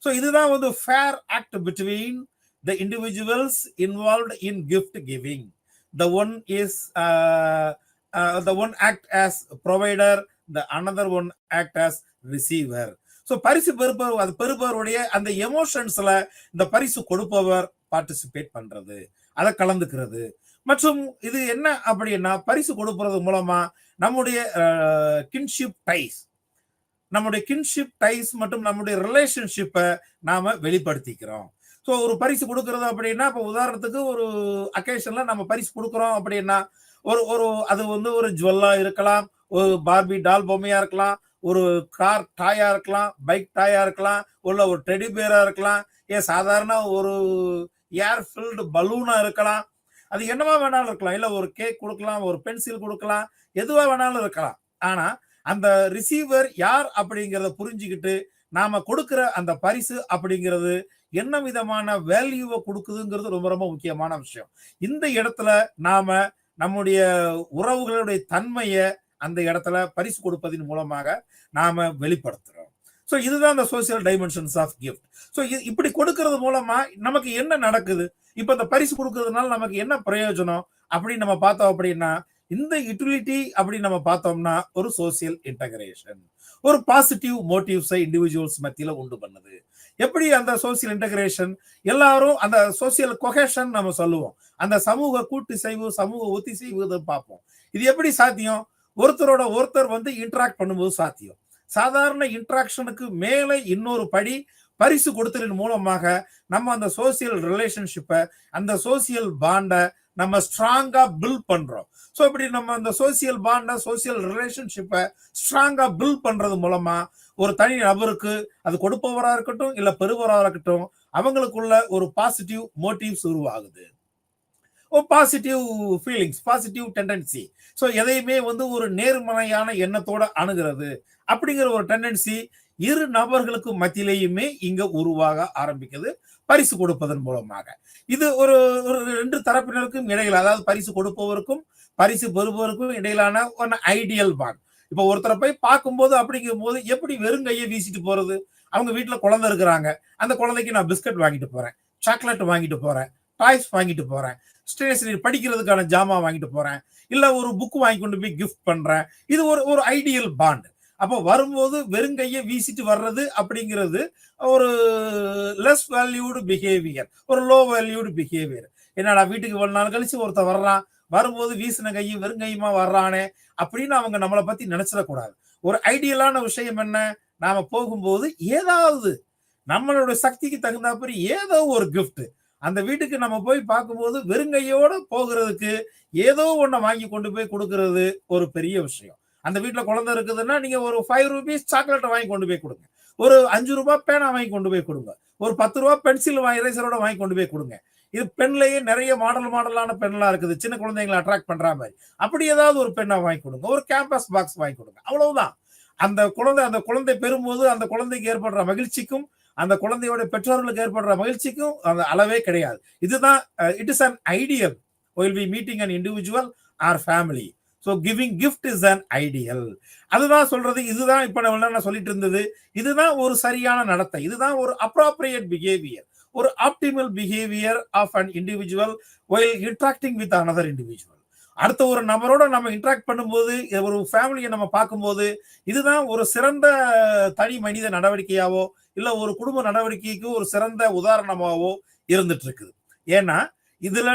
ஸோ இதுதான் வந்து fair act between the individuals involved in gift giving. The one is the one act as provider, the another one act as receiver. So பரிசு பெறுபவர், அது பெறுபவருடைய அந்த எமோஷன்ஸ்ல இந்த பரிசு கொடுப்பவர் பார்ட்டிசிபேட் பண்றது, அதை கலந்துக்கிறது. மற்றும் இது என்ன அப்படின்னா, பரிசு கொடுப்பது மூலமா நம்முடைய கின்ஷிப் டைஸ், நம்முடைய கின்ஷிப் டைஸ் மற்றும் நம்முடைய ரிலேஷன்ஷிப்பை நாம வெளிப்படுத்திக்கிறோம். ஸோ ஒரு பரிசு கொடுக்கறது அப்படின்னா, இப்போ உதாரணத்துக்கு ஒரு அக்கேஷன்ல நம்ம பரிசு கொடுக்குறோம் அப்படின்னா, ஒரு ஒரு அது வந்து ஒரு ஜுவல்லா இருக்கலாம், ஒரு பார்பி டால் பொம்மையா இருக்கலாம், ஒரு கார் டாயா இருக்கலாம், பைக் டாயா இருக்கலாம், உள்ள ஒரு டெடி பேரா இருக்கலாம், ஏன் சாதாரண ஒரு ஏர் ஃபில்டு பலூனா இருக்கலாம், அது என்னவா வேணாலும் இருக்கலாம். இல்லை ஒரு கேக் கொடுக்கலாம், ஒரு பென்சில் கொடுக்கலாம், எதுவா வேணாலும் இருக்கலாம். ஆனா அந்த ரிசீவர் யார் அப்படிங்கிறத புரிஞ்சுக்கிட்டு நாம கொடுக்கிற அந்த பரிசு அப்படிங்கிறது என்ன விதமான வேல்யூவை கொடுக்குதுங்கிறது ரொம்ப ரொம்ப முக்கியமான விஷயம். இந்த இடத்துல நாம நம்முடைய உறவுகளுடைய தன்மையை அந்த இடத்துல பரிசு கொடுப்பதன் மூலமாக நாம வெளிப்படுத்துறோம். ஸோ இதுதான் இந்த social dimensions of gift. So இப்படி கொடுக்கறது மூலமா நமக்கு என்ன நடக்குது, இப்ப இந்த பரிசு கொடுக்கறதுனால நமக்கு என்ன பிரயோஜனம் அப்படின்னு நம்ம பார்த்தோம் அப்படின்னா, இந்த யூட்டிலிட்டி அப்படின்னு நம்ம பார்த்தோம்னா ஒரு சோசியல் இன்டகிரேஷன், ஒரு பாசிட்டிவ் மோட்டிவ்ஸை இண்டிவிஜுவல்ஸ் மத்தியில உண்டு பண்ணுது. எப்படி அந்த சோசியல் இன்டகிரேஷன், எல்லாரும் அந்த சோசியல் கொஹேஷன் நம்ம சொல்லுவோம், அந்த சமூக கூட்டிசைவு, சமூக ஒத்திசைவு பார்ப்போம். இது எப்படி சாத்தியம்? ஒருத்தரோட ஒருத்தர் வந்து இன்டராக்ட் பண்ணும்போது சாத்தியம். சாதாரண இன்டராக்ஷனுக்கு மேலே இன்னொரு படி பரிசு கொடுத்தலின் மூலமாக நம்ம அந்த சோசியல் ரிலேஷன்ஷிப்பை, அந்த சோசியல் பாண்டை நம்ம ஸ்ட்ராங்கா பில்ட் பண்றோம். ஸோ இப்படி நம்ம அந்த சோசியல் பாண்டை, சோசியல் ரிலேஷன்ஷிப்பை ஸ்ட்ராங்கா பில்ட் பண்றது மூலமா ஒரு தனி நபருக்கு, அது கொடுப்பவராக இருக்கட்டும் இல்ல பெறுபவராக இருக்கட்டும், அவங்களுக்குள்ள ஒரு பாசிட்டிவ் மோட்டிவ்ஸ் உருவாகுது, ஒரு positive feelings, positive tendency. So எதையுமே வந்து ஒரு நேர்மறையான எண்ணத்தோட அணுகிறது அப்படிங்கிற ஒரு டெண்டன்சி இரு நபர்களுக்கு மத்தியிலேயுமே இங்க உருவாக ஆரம்பிக்குது பரிசு கொடுப்பதன் மூலமாக. இது ஒரு ரெண்டு தரப்பினருக்கும் இடையில, அதாவது பரிசு கொடுப்பவருக்கும் பரிசு பெறுபவருக்கும் இடையிலான ஒரு ஐடியல் பாண்ட். இப்போ ஒருத்தரை போய் பார்க்கும்போது அப்படிங்கும் போது எப்படி வெறும் கையை வீசிட்டு போறது? அவங்க வீட்டுல குழந்தை இருக்கிறாங்க, அந்த குழந்தைக்கு நான் பிஸ்கட் வாங்கிட்டு போறேன், சாக்லேட் வாங்கிட்டு போறேன், டாய்ஸ் வாங்கிட்டு போறேன், ஸ்டேஷனரி படிக்கிறதுக்கான ஜாமான் வாங்கிட்டு போறேன், இல்ல ஒரு புக் வாங்கி கொண்டு போய் கிஃப்ட் பண்றேன். இது ஒரு ஒரு ஐடியல் பாண்ட். அப்போ வரும்போது வெறுங்கையை வீசிட்டு வர்றது அப்படிங்கிறது ஒரு லெஸ் வேல்யூடு பிஹேவியர், ஒரு லோ வேல்யூடு பிஹேவியர். என்னடா வீட்டுக்கு ஒரு நாள் கழிச்சு ஒருத்தர் வர்றான், வரும்போது வீசின கையும் வெறுங்கையுமா வர்றானே அப்படின்னு அவங்க நம்மளை பத்தி நினைச்சிடக்கூடாது. ஒரு ஐடியலான விஷயம் என்ன, நாம போகும்போது ஏதாவது நம்மளோட சக்திக்கு தகுந்தாப்படி ஏதோ ஒரு கிஃப்ட், அந்த வீட்டுக்கு நம்ம போய் பார்க்கும்போது வெறுங்கையோட போகிறதுக்கு ஏதோ ஒன்றை வாங்கி கொண்டு போய் கொடுக்கறது ஒரு பெரிய விஷயம். அந்த வீட்டுல குழந்தை இருக்குதுன்னா நீங்க ஒரு 5 ரூபீஸ் சாக்லேட்டை வாங்கி கொண்டு போய் கொடுங்க, ஒரு 5 ரூபாய் பேனா வாங்கி கொண்டு போய் கொடுங்க, ஒரு 10 ரூபாய் பென்சில் எரேசரோட வாங்கி கொண்டு போய் கொடுங்க. இது பெண்லயே நிறைய மாடலான பெண்லாம் இருக்குது, சின்ன குழந்தைங்களை அட்ராக்ட் பண்ற மாதிரி. அப்படி ஏதாவது ஒரு பெண்ணை வாங்கி கொடுங்க, ஒரு கேம்பஸ் பாக்ஸ் வாங்கி கொடுங்க, அவ்வளவுதான். அந்த குழந்தை பெறும்போது அந்த குழந்தைக்கு ஏற்படுற மகிழ்ச்சிக்கும் அந்த குழந்தையோட பெற்றோர்களுக்கு ஏற்படுற மகிழ்ச்சிக்கும் அந்த அளவே கிடையாது. இதுதான் it is an ideal while we meeting an individual or family. So giving gift is an ideal. அதுதான் சொல்றது. இதுதான் இப்ப நான் சொல்லிட்டு இருந்தது. இதுதான் ஒரு சரியான நடத்தை, இதுதான் ஒரு appropriate behavior, ஒரு optimal behaviour of an individual while interacting with another individual. அடுத்த ஒரு நபரோட நம்ம இன்டராக்ட் பண்ணும்போது, ஒரு ஃபேமிலியை நம்ம பார்க்கும்போது, இதுதான் ஒரு சிறந்த தனி மனித நடவடிக்கையாவோ இல்ல ஒரு குடும்ப நடவடிக்கைக்கு ஒரு சிறந்த உதாரணமாவோ இருந்துட்டு இருக்குது. ஏன்னா இதுல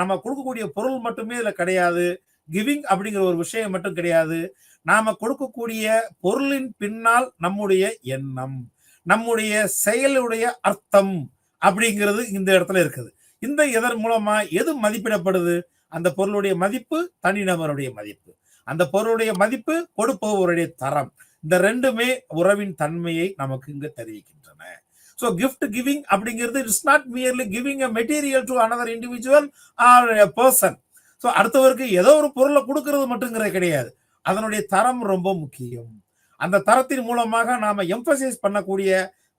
நம்ம கொடுக்கக்கூடிய பொருள் மட்டுமே இதுல கிடையாது, கிவிங் அப்படிங்கிற ஒரு விஷயம் மட்டும் கிடையாது. நாம கொடுக்கக்கூடிய பொருளின் பின்னால் நம்முடைய எண்ணம், நம்முடைய செயலுடைய அர்த்தம் அப்படிங்கிறது இந்த இடத்துல இருக்குது. இந்த இதன் மூலமா எது மதிப்பிடப்படுது? அந்த பொருளுடைய மதிப்பு, தனிநபருடைய மதிப்பு. அந்த பொருளுடைய மதிப்பு, கொடுப்பவருடைய தரம். இந்த 2மே உறவின் தன்மையை நமக்கு இங்க தெரிவிக்கின்றன. So gift giving அப்படிங்கிறது it's not merely giving a material to another individual or a person. So அடுத்தவருக்கு ஏதோ ஒரு பொருளை கொடுக்கிறது மட்டுங்கிறது கிடையாது. அதனுடைய தரம் ரொம்ப முக்கியம். அந்த தரத்தின் மூலமாக நாம எம்பசைஸ் பண்ணக்கூடிய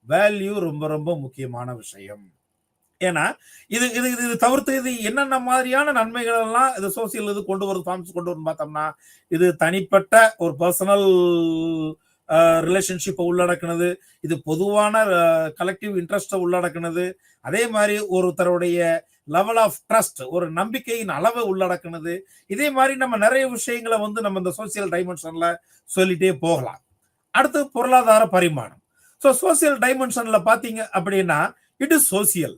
வேல்யூ ரொம்ப ரொம்ப முக்கியமான விஷயம். ஏன்னா இது இது இது தவிர்த்து இது என்னென்ன மாதிரியான நன்மைகள் எல்லாம் இது சோசியல் இது கொண்டு வருது, ஃபார்ம்ஸ் கொண்டு வரும்னு பார்த்தோம்னா, இது தனிப்பட்ட ஒரு பர்சனல் ரிலேஷன்ஷிப்பை உள்ளடக்குனது, இது பொதுவான கலெக்டிவ் இன்ட்ரெஸ்ட்டை உள்ளடக்குனது, அதே மாதிரி ஒருத்தருடைய லெவல் ஆஃப் ட்ரஸ்ட், ஒரு நம்பிக்கையின் அளவை உள்ளடக்குனது. இதே மாதிரி நம்ம நிறைய விஷயங்களை வந்து நம்ம இந்த சோசியல் டைமென்ஷன்ல சொல்லிட்டே போகலாம். அடுத்து பொருளாதார பரிமாணம். ஸோ சோசியல் டைமென்ஷன்ல பாத்தீங்க அப்படின்னா இட் இஸ் சோசியல்,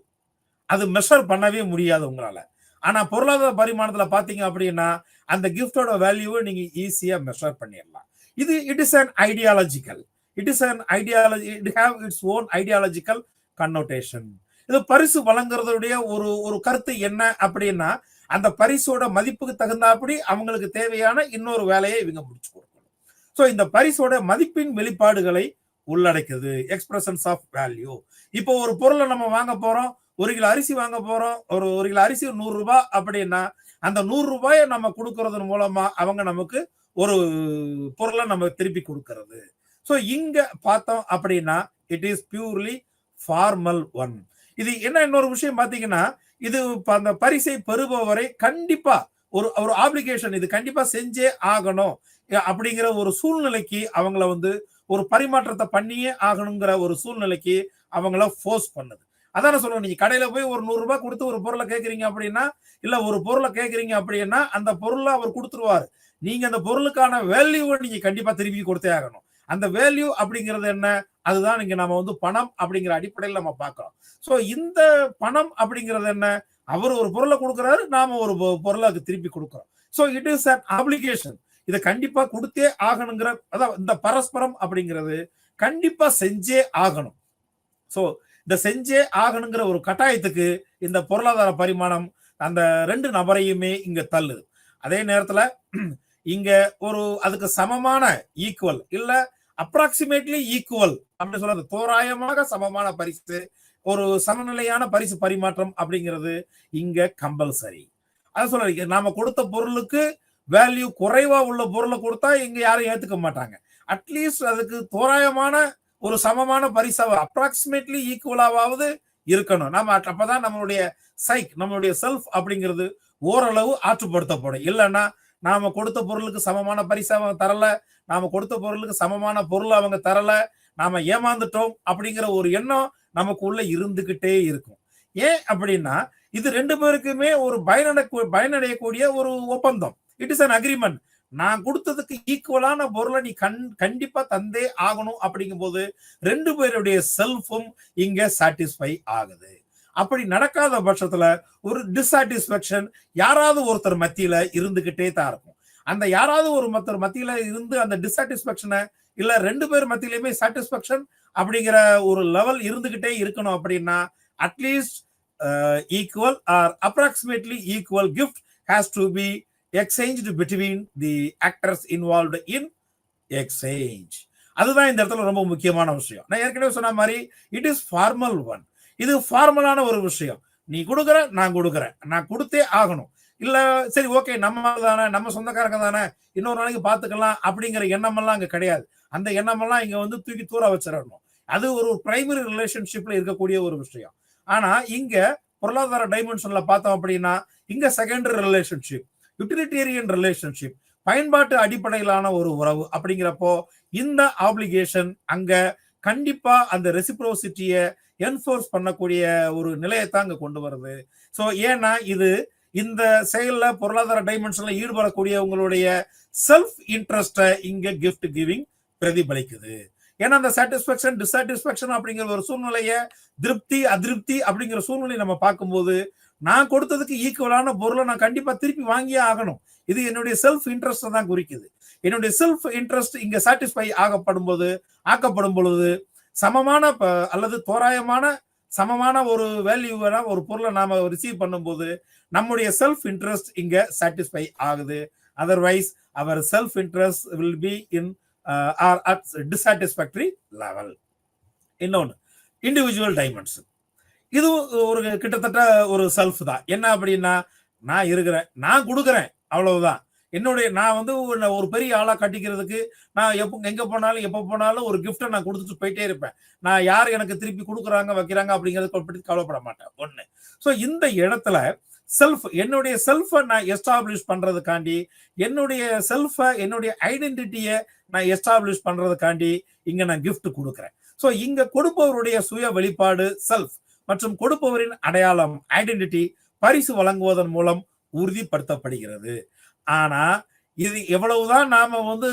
அது மெஷர் பண்ணவே முடியாது உங்களால. ஆனா பொருளாதார பரிமாணத்துல பாத்தீங்க அப்படின்னா அந்த கிஃப்டோட வேல்யூவை நீங்க ஈஸியா மெஷர் பண்ணிடலாம். இது it is an ideological, it is an ideology, it have its own ideological connotation. இது பரிசு வழங்குறதுடைய ஒரு ஒரு கருத்து என்ன அப்படின்னா, அந்த பரிசோட மதிப்புக்கு தகுந்தாப்படி அவங்களுக்கு தேவையான இன்னொரு வேலையை இவங்க முடிச்சு கொடுக்கணும். ஸோ இந்த பரிசோட மதிப்பின் வெளிப்பாடுகளை உள்ளடக்குது, எக்ஸ்பிரஷன்ஸ் ஆஃப் வேல்யூ. இப்போ ஒரு பொருளை நம்ம வாங்க போறோம், 1 கிலோ அரிசி வாங்க போறோம், ஒரு கிலோ அரிசி 100 ரூபாய் அப்படின்னா அந்த 100 ரூபாயை நம்ம கொடுக்கறது மூலமா அவங்க நமக்கு ஒரு பொருளை நம்ம திருப்பி கொடுக்கறது. ஸோ இங்க பார்த்தோம் அப்படின்னா it is purely formal one. இது என்ன இன்னொரு விஷயம் பாத்தீங்கன்னா, இது அந்த பரிசை பெறுபவரை கண்டிப்பா ஒரு ஒரு ஆப்ளிகேஷன், இது கண்டிப்பா செஞ்சே ஆகணும் அப்படிங்கிற ஒரு சூழ்நிலைக்கு அவங்கள வந்து ஒரு பரிமாற்றத்தை பண்ணியே ஆகணுங்கிற ஒரு சூழ்நிலைக்கு அவங்கள ஃபோர்ஸ் பண்ணுது. அதான சொல்லுவோம், நீங்க கடையில போய் ஒரு 100 ரூபாய் கொடுத்து ஒரு பொருளை கேட்கறீங்க அப்படின்னா, இல்ல ஒரு பொருளை கேட்கறீங்க அப்படின்னா அந்த பொருளை அவர் கொடுத்துருவாரு. நீங்க அந்த பொருளுக்கான வேல்யூவை நீங்க கண்டிப்பா திருப்பி கொடுத்தே ஆகணும். அந்த வேல்யூ அப்படிங்கிறது என்ன? அதுதான் இங்க நம்ம வந்து பணம் அப்படிங்கிற அடிப்படையில் நம்ம பார்க்கிறோம். ஸோ இந்த பணம் அப்படிங்கிறது என்ன? அவர் ஒரு பொருளை கொடுக்குறாரு, நாம ஒரு பொருளை அதுக்கு திருப்பி கொடுக்குறோம். So it is an application. இதை கண்டிப்பா கொடுத்தே ஆகணுங்கிற, அதான் இந்த பரஸ்பரம் அப்படிங்கிறது கண்டிப்பா செஞ்சே ஆகணும். ஸோ இந்த செஞ்சே ஆகணுங்கிற ஒரு கட்டாயத்துக்கு இந்த பொருளாதார பரிமாணம் அந்த 2 நபரையுமே இங்க தள்ளுது. அதே நேரத்துல இங்க ஒரு அதுக்கு சமமான ஈக்குவல் இல்ல அப்ராக்சிமேட்லி ஈக்குவல் அப்படின்னு சொல்றது, தோராயமாக சமமான பரிசு, ஒரு சமநிலையான பரிசு பரிமாற்றம் அப்படிங்கிறது இங்க கம்பல்சரி. அதான் சொல்றேன், நாம கொடுத்த பொருளுக்கு வேல்யூ குறைவா உள்ள பொருளை கொடுத்தா இங்க யாரும் ஏத்துக்க மாட்டாங்க. அட்லீஸ்ட் அதுக்கு தோராயமான ஒரு சமமான பரிசா அப்ராக்சிமேட்லி ஈக்குவலாவது இருக்கணும். நாம அப்பதான் நம்மளுடைய நம்மளுடைய செல்ஃப் அப்படிங்கிறது ஓரளவு ஆற்றுப்படுத்தப்படும். இல்லைன்னா நாம கொடுத்த பொருளுக்கு சமமான பரிசு அவங்க தரல, நாம கொடுத்த பொருளுக்கு சமமான பொருள் அவங்க தரல, நாம ஏமாந்துட்டோம் அப்படிங்கிற ஒரு எண்ணம் நமக்குள்ள இருந்துகிட்டே இருக்கும். ஏன் அப்படின்னா இது 2 பேருக்குமே ஒரு பயனடையக்கூடிய ஒரு ஒப்பந்தம். It is an agreement. நான் கொடுத்ததுக்கு ஈக்குவலான பொருளை நீ கண்டிப்பா தந்தே ஆகணும் அப்படிங்கும் போது 2 பேருடைய செல்ஃபும் இங்க சாட்டிஸ்ஃபை ஆகுது. அப்படி நடக்காத பட்சத்துல ஒரு டிசாட்டிஸ்பேக்ஷன் யாராவது ஒருத்தர் மத்தியில இருந்துகிட்டே தான் இருக்கும். அந்த யாராவது ஒரு மத்தியில இருந்து அந்த டிசாட்டிஸ்பேக்ஷனை இல்ல 2 பேர் மத்தியிலுமே சாட்டிஸ்பேக்ஷன் அப்படிங்கிற ஒரு லெவல் இருந்துகிட்டே இருக்கணும் அப்படின்னா at least equal or approximately equal gift has to be exchanged between the actors involved in exchange. அதுதான் இந்த இடத்துல ரொம்ப முக்கியமான விஷயம். நான் ஏற்கனவே சொன்ன மாதிரி இட் இஸ் ஃபார்மல் ஒன். இது ஃபார்மலான ஒரு விஷயம். நீ கொடுக்குற, நான் கொடுக்குறேன், நான் கொடுத்தே ஆகணும். இல்ல சரி ஓகே நம்ம தானே, நம்ம சொந்தக்காரங்க தானே, இன்னொரு நாளைக்கு பார்த்துக்கலாம் அப்படிங்கிற எண்ணமெல்லாம் அங்க கிடையாது. அந்த எண்ணமெல்லாம் இங்க வந்து தூக்கி தூர வச்சிடணும். அது ஒரு பிரைமரி ரிலேஷன்ஷிப்ல இருக்கக்கூடிய ஒரு விஷயம். ஆனா இங்க பொருளாதார டைமென்ஷன்ல பார்த்தோம் அப்படின்னா இங்க செகண்டரி ரிலேஷன்ஷிப், யூட்டிலிட்டேரியன் ரிலேஷன்ஷிப், பயன்பாட்டு அடிப்படையிலான ஒரு உறவு அப்படிங்கிறப்போ இந்த ஆப்ளிகேஷன் அங்க கண்டிப்பா அந்த ரெசிப்ரோசிட்டியை என்ஃபோர்ஸ் பண்ணக்கூடிய ஒரு நிலையத்தான் அங்க கொண்டு வருது. ஸோ ஏன்னா இது இந்த செயல்ல பொருளாதார டைமென்ஷன்ல ஈடுபடக்கூடிய உங்களுடைய செல்ஃப் இன்ட்ரெஸ்டை இங்க கிஃப்ட் கிவிங் பிரதிபலிக்குது. ஏன்னா அந்த சாட்டிஸ்பேக்ஷன் டிசாட்டிஸ்பேக்ஷன் அப்படிங்கிற ஒரு சூழ்நிலையை, திருப்தி அதிருப்தி அப்படிங்கிற சூழ்நிலையை நம்ம பார்க்கும்போது நான் கொடுத்ததுக்கு ஈக்குவலான பொருளை நான் கண்டிப்பா திருப்பி வாங்கியே ஆகணும். இது என்னுடைய செல்ஃப் இன்ட்ரெஸ்ட் தான் குறிக்குது. என்னுடைய செல்ஃப் இன்ட்ரெஸ்ட் இங்க சாட்டிஸ்ஃபை ஆக்கப்படும் பொழுது சமமான அல்லது தோராயமான சமமான ஒரு வேல்யூவான ஒரு பொருளை நாம ரிசீவ் பண்ணும்போது நம்முடைய செல்ஃப் இன்ட்ரெஸ்ட் இங்க சாட்டிஸ்ஃபை ஆகுது. அதர்வைஸ் அவர் self interest will be in or at dissatisfactory level. இன்னொன்னு இண்டிவிஜுவல் டைமென்ஷன். இது ஒரு கிட்டத்தட்ட ஒரு செல்ஃப் தான். என்ன அப்படின்னா, நான் இருக்கிறேன், நான் கொடுக்குறேன், அவ்வளவுதான். நான் வந்து ஒரு பெரிய ஆளா கட்டிக்கிறதுக்கு நான் எங்க போனாலும் எப்ப போனாலும் ஒரு கிஃப்ட்டை நான் கொடுத்துட்டு போயிட்டே இருப்பேன். நான் யார் எனக்கு திருப்பி கொடுக்குறாங்க வைக்கிறாங்க அப்படிங்கறத பத்தி கவலைப்பட மாட்டேன். ஒண்ணு. ஸோ இந்த இடத்துல என்னுடைய செல்ஃபை நான் எஸ்டாப்ளிஷ் பண்றதுக்காண்டி, என்னுடைய செல்ஃபை என்னுடைய ஐடென்டிட்டியை நான் எஸ்டாப்ளிஷ் பண்றதுக்காண்டி இங்க நான் கிஃப்ட் கொடுக்குறேன். ஸோ இங்க கொடுப்பவருடைய சுய வெளிப்பாடு செல்ஃப் மற்றும் கொடுப்பவரின் அடையாளம் ஐடென்டிட்டி பரிசு வழங்குவதன் மூலம் உறுதிப்படுத்தப்படுகிறது. ஆனா இது எவ்வளவுதான் நாம வந்து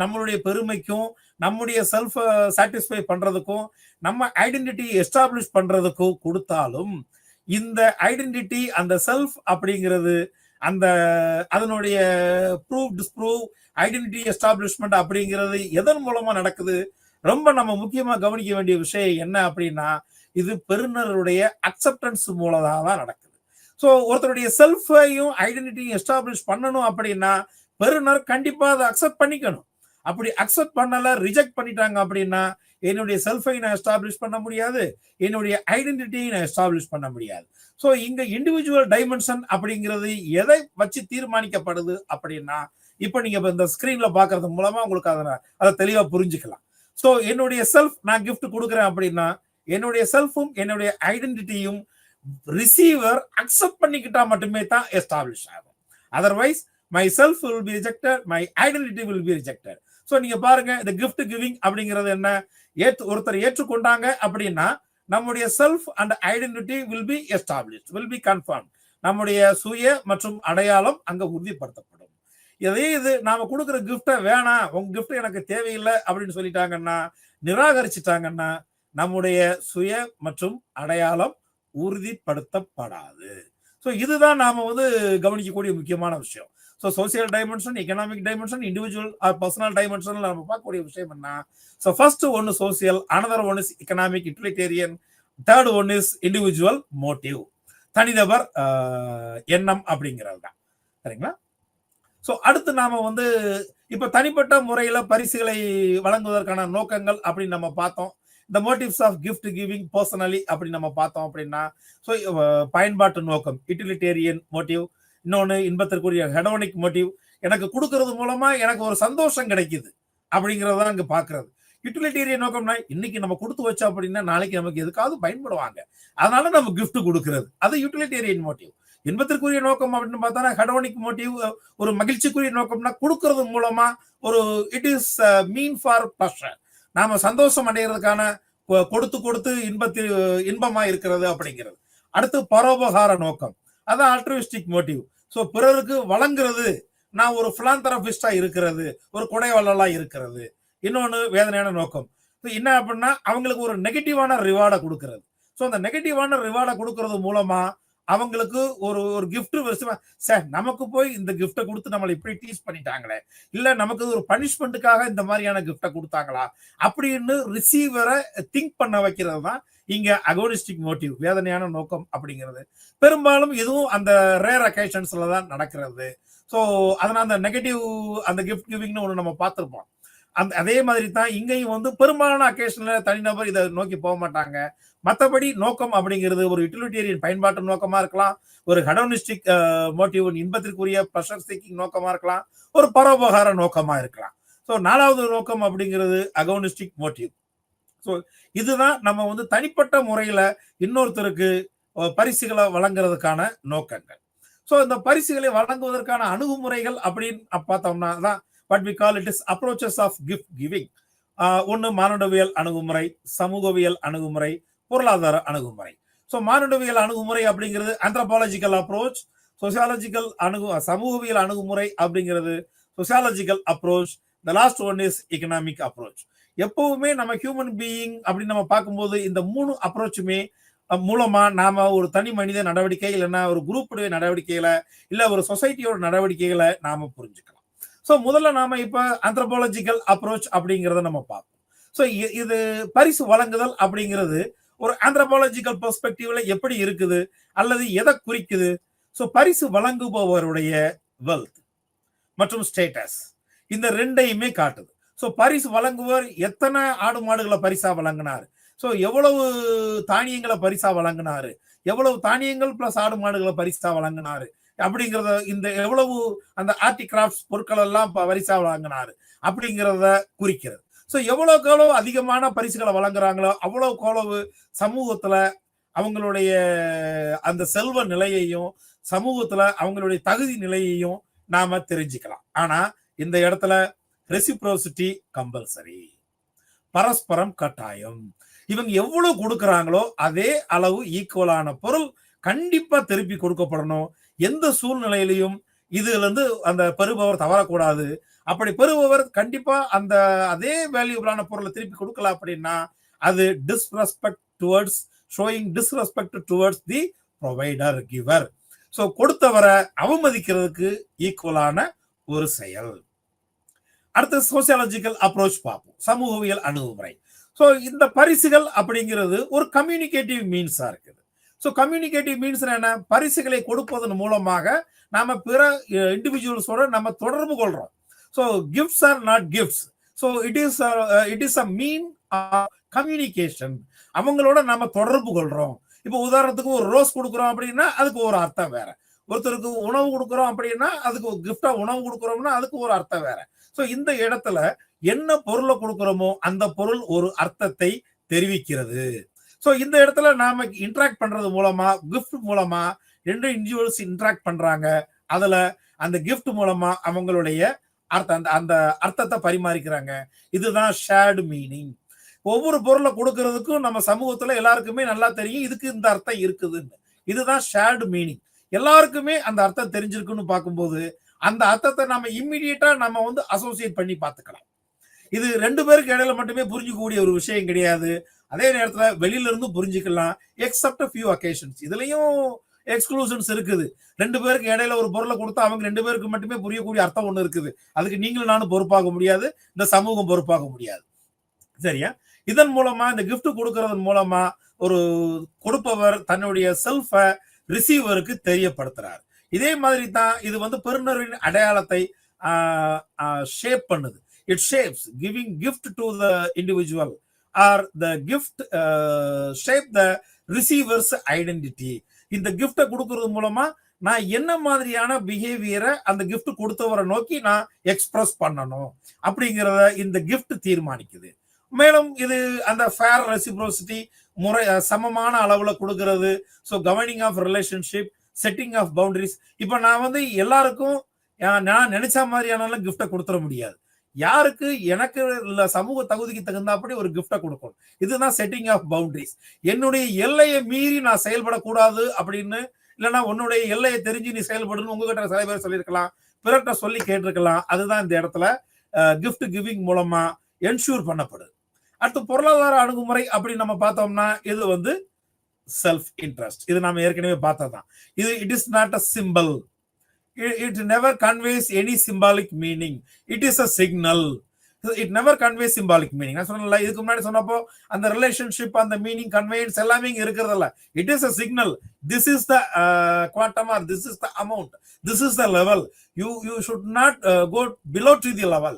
நம்மளுடைய பெருமைக்கும் நம்முடைய செல்ஃப் சாட்டிஸ்ஃபை பண்றதுக்கும் நம்ம ஐடென்டிட்டி எஸ்டாப்ளிஷ் பண்றதுக்கும் கொடுத்தாலும் இந்த ஐடென்டிட்டி அந்த செல்ஃப் அப்படிங்கிறது அந்த அதனுடைய ப்ரூவ் டிஸ்ப்ரூவ் ஐடென்டிட்டி எஸ்டாப்ளிஷ்மெண்ட் அப்படிங்கிறது எதன் மூலமா நடக்குது? ரொம்ப நம்ம முக்கியமா கவனிக்க வேண்டிய விஷயம் என்ன அப்படின்னா, இது பெறுநருடைய அக்செப்டன்ஸ் மூலமாக தான் நடக்குது. ஸோ ஒருத்தருடைய செல்ஃபையும் ஐடென்டிட்டியும் எஸ்டாப்ளிஷ் பண்ணணும் அப்படின்னா பெறுநர் கண்டிப்பா அதை அக்செப்ட் பண்ணிக்கணும். அப்படி அக்செப்ட் பண்ணல, ரிஜெக்ட் பண்ணிட்டாங்க அப்படின்னா என்னுடைய செல்ஃபை நான் எஸ்டாப்ளிஷ் பண்ண முடியாது, என்னுடைய ஐடென்டிட்டியை நான் எஸ்டாப்ளிஷ் பண்ண முடியாது. ஸோ இங்க இண்டிவிஜுவல் டைமென்ஷன் அப்படிங்கிறது எதை வச்சு தீர்மானிக்கப்படுது அப்படின்னா, இப்போ நீங்க இந்த ஸ்கிரீன்ல பாக்குறது மூலமா உங்களுக்கு அதை தெளிவா புரிஞ்சுக்கலாம். ஸோ என்னுடைய செல்ஃப் நான் கிஃப்ட் கொடுக்குறேன் அப்படின்னா என்னுடைய செல்ஃபும் என்னுடைய ஐடென்டிட்டியும் ரிசீவர் அக்செப்ட் பண்ணிக்கிட்டா மட்டுமே தான் எஸ்டாப்ளிஷ் ஆகும். Otherwise my self will be rejected, my identity will be rejected. So நீங்க பாருங்க, இந்த கிஃப்ட் கிவிங் அப்படிங்கிறது என்ன, ஒருத்தர் ஏற்றுக்கொண்டாங்க அப்படின்னா நம்முடைய self and identity will be established, will be confirm. நம்முடைய சுய மற்றும் அடையாளம் அங்க உறுதிப்படுத்தப்படும். இது நாம கொடுக்குற கிஃப்டை வேணாம், உங்க கிஃப்ட் எனக்கு தேவையில்லை அப்படின்னு சொல்லிட்டாங்கன்னா, நிராகரிச்சுட்டாங்கன்னா நம்முடைய சுய மற்றும் அடையாளம் உறுதிப்படுத்தப்படாது. ஸோ இதுதான் நாம வந்து கவனிக்கக்கூடிய முக்கியமான விஷயம். So social dimension, economic dimension, individual or personal dimension நம்ம பார்க்கக்கூடிய விஷயம் என்ன? ஸோ ஃபர்ஸ்ட் ஒன்னு social, another one is economic utilitarian, third one is individual motive, தனிநபர் எண்ணம் அப்படிங்கிறது தான். சரிங்களா? ஸோ அடுத்து நாம வந்து இப்ப தனிப்பட்ட முறையில பரிசுகளை வழங்குவதற்கான நோக்கங்கள் அப்படின்னு நம்ம பார்த்தோம். இந்த motives of gift giving personally அப்படி நம்ம பார்த்தோம் அப்படின்னா, ஸோ பயன்பாட்டு நோக்கம் யூட்டிலிட்டேரியன் மோட்டிவ், இன்னொன்று இன்பத்திற்குரிய ஹெடோனிக் மோட்டிவ், எனக்கு கொடுக்கறது மூலமா எனக்கு ஒரு சந்தோஷம் கிடைக்குது அப்படிங்கிறதான் இங்க பாக்குறது. யூட்டிலிட்டேரியன் நோக்கம்னா இன்னைக்கு நம்ம கொடுத்து வச்சோம் அப்படின்னா நாளைக்கு நமக்கு எதுக்காவது பயன்படுவாங்க, அதனால நம்ம கிஃப்ட் கொடுக்கறது, அது யூட்டிலிட்டேரியன் மோட்டிவ். இன்பத்திற்குரிய நோக்கம் அப்படின்னு பார்த்தா ஹெடோனிக் மோட்டிவ், ஒரு மகிழ்ச்சிக்குரிய நோக்கம்னா கொடுக்கறது மூலமா ஒரு it is mean for pleasure, நாம சந்தோஷம் அடைகிறதுக்கான கொடுத்து கொடுத்து இன்பமா இருக்கிறது அப்படிங்கிறது. அடுத்து பரோபகார நோக்கம், அதான் ஆல்ட்ருயிஸ்டிக் மோட்டிவ். ஸோ பிறருக்கு வழங்குறது, நான் ஒரு பிலாந்தரபிஸ்டா இருக்கிறது, ஒரு கொடைவள்ளலா இருக்கிறது. இன்னொன்னு வேதனையான நோக்கம், என்ன அப்படின்னா அவங்களுக்கு ஒரு நெகட்டிவான ரிவார்டை கொடுக்கிறது. ஸோ அந்த நெகட்டிவான ரிவார்டை கொடுக்கறது மூலமா அவங்களுக்கு ஒரு ஒரு கிஃப்ட் வருஷமா, சார் நமக்கு போய் இந்த கிஃப்டை கொடுத்து நம்மளை இப்படி டீஸ் பண்ணிட்டாங்களே, இல்ல நமக்கு ஒரு பனிஷ்மெண்ட்டுக்காக இந்த மாதிரியான கிஃப்டை கொடுத்தாங்களா அப்படின்னு ரிசீவரை திங்க் பண்ண வைக்கிறது தான் இங்க அகோனிஸ்டிக் மோட்டிவ், வேதனையான நோக்கம் அப்படிங்கிறது. பெரும்பாலும் இதுவும் அந்த ரேர் அக்கேஷன்ஸ்ல தான் நடக்கிறது. ஸோ அதனால அந்த நெகட்டிவ் அந்த கிஃப்ட் கிவிங்னு ஒன்று நம்ம பார்த்துருப்போம். அதே மாதிரி தான் இங்கேயும் வந்து பெரும்பாலான அக்கேஷன்ல தனிநபர் இதை நோக்கி போக மாட்டாங்க. மற்றபடி நோக்கம் அப்படிங்கிறது ஒரு யூட்டிலிட்டேரியன் பயன்பாட்டு நோக்கமா இருக்கலாம், ஒரு ஹெடோனிஸ்டிக் மோட்டிவ் இன்பத்திற்குரிய ப்ளஷர் சீக்கிங் நோக்கமா இருக்கலாம், ஒரு பரோபகார நோக்கமா இருக்கலாம். ஸோ நாலாவது நோக்கம் அப்படிங்கிறது அகோனிஸ்டிக் மோட்டிவ். ஸோ இதுதான் நம்ம வந்து தனிப்பட்ட முறையில இன்னொருத்தருக்கு பரிசுகளை வழங்குறதுக்கான நோக்கங்கள். ஸோ இந்த பரிசுகளை வழங்குவதற்கான அணுகுமுறைகள் அப்படின்னு பார்த்தோம்னா தான் what we call it is approaches of gift giving. ஒன்று மானுடவியல் அணுகுமுறை, சமூகவியல் அணுகுமுறை, பொருளாதார அணுகுமுறை. ஸோ மானுடவியல் அணுகுமுறை அப்படிங்கிறது ஆந்த்ரோபாலஜிக்கல் அப்ரோச், சோசியாலஜிக்கல் சமூகவியல் அணுகுமுறை அப்படிங்கிறது sociological approach, the last one is economic approach. எப்பவுமே நம்ம ஹியூமன் பீயிங் அப்படின்னு நம்ம பார்க்கும்போது இந்த மூணு அப்ரோச்சுமே மூலமா நாம ஒரு தனி மனித நடவடிக்கை இல்லைன்னா ஒரு குரூப்புடைய நடவடிக்கைகளை இல்ல ஒரு சொசைட்டியோட நடவடிக்கைகளை நாம புரிஞ்சுக்கலாம். ஸோ முதல்ல நாம இப்ப ஆந்த்ரோபாலஜிக்கல் அப்ரோச் அப்படிங்கிறத நம்ம பார்ப்போம். ஸோ இது பரிசு வழங்குதல் அப்படிங்கிறது ஒரு ஆந்த்ரோபாலஜிக்கல் பெர்ஸ்பெக்டிவ்ல எப்படி இருக்குது அல்லது எதை குறிக்குது? ஸோ பரிசு வழங்குபவருடைய வெல்த் மற்றும் ஸ்டேட்டஸ் இந்த ரெண்டையுமே காட்டுது. ஸோ பரிசு வழங்குவர் எத்தனை ஆடு மாடுகளை பரிசா வழங்கினார், ஸோ எவ்வளவு தானியங்களை பரிசா வழங்கினாரு, எவ்வளவு தானியங்கள் பிளஸ் ஆடு மாடுகளை பரிசா வழங்கினாரு அப்படிங்கிறத, இந்த எவ்வளவு அந்த ஆர்டி கிராஃப்ட்ஸ் பொருட்கள் எல்லாம் பரிசா வழங்கினாரு அப்படிங்கிறத குறிக்கிறது. ஸோ எவ்வளவுக்கு எவ்வளவு அதிகமான பரிசுகளை வழங்குறாங்களோ அவ்வளவுக்கு எவ்வளவு சமூகத்துல அவங்களுடைய அந்த செல்வ நிலையையும் சமூகத்துல அவங்களுடைய தகுதி நிலையையும் நாம தெரிஞ்சுக்கலாம். ஆனா இந்த இடத்துல ரெசிப்ரோசிட்டி கம்பல்சரி, பரஸ்பரம் கட்டாயம். இவங்க எவ்வளவு கொடுக்கறாங்களோ அதே அளவு ஈக்குவலான பொருள் கண்டிப்பா திருப்பி கொடுக்கப்படணும். எந்த சூழ்நிலையிலையும் இதுல இருந்து அந்த பெறுபவர் தவறக்கூடாது. அப்படி பெறுபவர் கண்டிப்பா அந்த அதே வேல்யூபிளான பொருளை திருப்பி கொடுக்கல அப்படின்னா அது disrespect towards, showing disrespect towards the provider giver. So கொடுத்தவரை அவமதிக்கிறதுக்கு ஈக்குவலான ஒரு செயல். அடுத்து சோசியாலஜிக்கல் அப்ரோச் பார்ப்போம், சமூகவியல் அணுகுமுறை. ஸோ இந்த பரிசுகள் அப்படிங்கிறது ஒரு கம்யூனிகேட்டிவ் மீன்ஸா இருக்குது. ஸோ கம்யூனிகேட்டிவ் மீன்ஸ் என்ன? பரிசுகளை கொடுப்பதன் மூலமாக நாம பிற இண்டிவிஜுவல்ஸோட நம்ம தொடர்பு கொள்றோம். So gifts are not gifts. So it is a mean communication. அவங்களோட நாம தொடர்பு கொள்றோம். இப்போ உதாரணத்துக்கு ஒரு ரோஸ் கொடுக்குறோம் அப்படின்னா அதுக்கு ஒரு அர்த்தம் வேற. ஒருத்தருக்கு உணவு கொடுக்குறோம் அப்படின்னா அதுக்கு கிஃப்டா உணவு கொடுக்குறோம்னா அதுக்கு ஒரு அர்த்தம் வேற. ஸோ இந்த இடத்துல என்ன பொருளை கொடுக்குறோமோ அந்த பொருள் ஒரு அர்த்தத்தை தெரிவிக்கிறது. ஸோ இந்த இடத்துல நாம இன்டராக்ட் பண்றது மூலமா, கிஃப்ட் மூலமா ரெண்டு இண்டிவிஜுவல்ஸ் இன்டராக்ட் பண்றாங்க. அதுல அந்த கிஃப்ட் மூலமா அவங்களுடைய அந்த அர்த்தத்தை பரிமாறிக்கிறாங்க. இதுதான் ஷேர்டு மீனிங். ஒவ்வொரு பொருளை கொடுக்கறதுக்கும் நம்ம சமூகத்துல எல்லாருக்குமே நல்லா தெரியும் இதுக்கு இந்த அர்த்தம் இருக்குதுன்னு. இதுதான் ஷேர்டு மீனிங். எல்லாருக்குமே அந்த அர்த்தம் தெரிஞ்சிருக்குன்னு பார்க்கும்போது அந்த அர்த்தத்தை நம்ம இம்மிடியேட்டா நம்ம வந்து அசோசியேட் பண்ணி பார்த்துக்கலாம். இது ரெண்டு பேருக்கு இடையில மட்டுமே புரிஞ்சுக்கக்கூடிய ஒரு விஷயம் கிடையாது. அதே நேரத்துல வெளியில இருந்து புரிஞ்சுக்கலாம், எக்ஸப்ட் ஃபியூ அகேஷன்ஸ். இதுலயும் எக்ஸ்க்ளூஷன்ஸ் இருக்குது. ரெண்டு பேருக்கு இடையில ஒரு பொருளை கொடுத்தா அவங்க ரெண்டு பேருக்கு மட்டுமே புரியக்கூடிய அர்த்தம் ஒண்ணு இருக்குது. அதுக்கு நீங்களும் நானும் பொறுப்பாக முடியாது, இந்த சமூகம் பொறுப்பாக முடியாது. சரியா? இதன் மூலமா இந்த கிஃப்ட் கொடுக்கறதன் மூலமா ஒரு கொடுப்பவர் தன்னுடைய செல்ஃப ரிசீவருக்கு தெரியப்படுத்துறாரு. இதே மாதிரி தான் இது வந்து பெறுநரின் அடையாளத்தை ஷேப் பண்ணுது. It shapes giving gift to the individual R the gift shape the receiver's identity. இந்த கிஃப்டை கொடுக்கறது மூலமா நான் என்ன மாதிரியான பிஹேவியரை அந்த கிஃப்ட் கொடுத்தவரை நோக்கி நான் எக்ஸ்பிரஸ் பண்ணணும் அப்படிங்கிறத இந்த கிஃப்ட் தீர்மானிக்குது. மேலும் இது அந்த ஃபேர் ரெசிப்ரோசிட்டி முறை, சமமான அளவுல கொடுக்கிறது. So governing of relationship, setting of boundaries. இப்போ நான் வந்து எல்லாருக்கும் நான் நினைச்ச மாதிரியான கிஃப்டை கொடுத்துட முடியாது. யாருக்கு எனக்கு சமூக தகுதிக்கு தகுந்தாப்படி ஒரு கிஃப்டை கொடுக்கணும். இதுதான் செட்டிங் ஆஃப் பவுண்டரிஸ். என்னுடைய எல்லையை மீறி நான் செயல்படக்கூடாது அப்படின்னு, இல்லைன்னா உன்னுடைய எல்லையை தெரிஞ்சு நீ செயல்படணும் உங்ககிட்ட சில பேர் சொல்லியிருக்கலாம், பிறர்கிட்ட சொல்லி கேட்டிருக்கலாம். அதுதான் இந்த இடத்துல கிஃப்ட் கிவிங் மூலமா என்ஷூர் பண்ணப்படுது. அடுத்து பொருளாதார அணுகுமுறை அப்படி நம்ம பார்த்தோம்னா இது வந்து செல்ஃப் இன்ட்ரெஸ்ட். இது நம்ம ஏற்கனவே பார்த்ததான். இது it is not a simple. It never conveys any symbolic meaning. It is a signal. It never conveys symbolic meaning. நான் சொன்னல, இதுக்கு முன்னாடி சொன்னப்போ அந்த ரிலேஷன்ஷிப், அந்த மீனிங், கன்வேயன்ஸ் எல்லாமே இங்க இருக்கிறதல்ல. It is a signal. This is the quantum or this is the amount. This is the level. You should not go below to the level.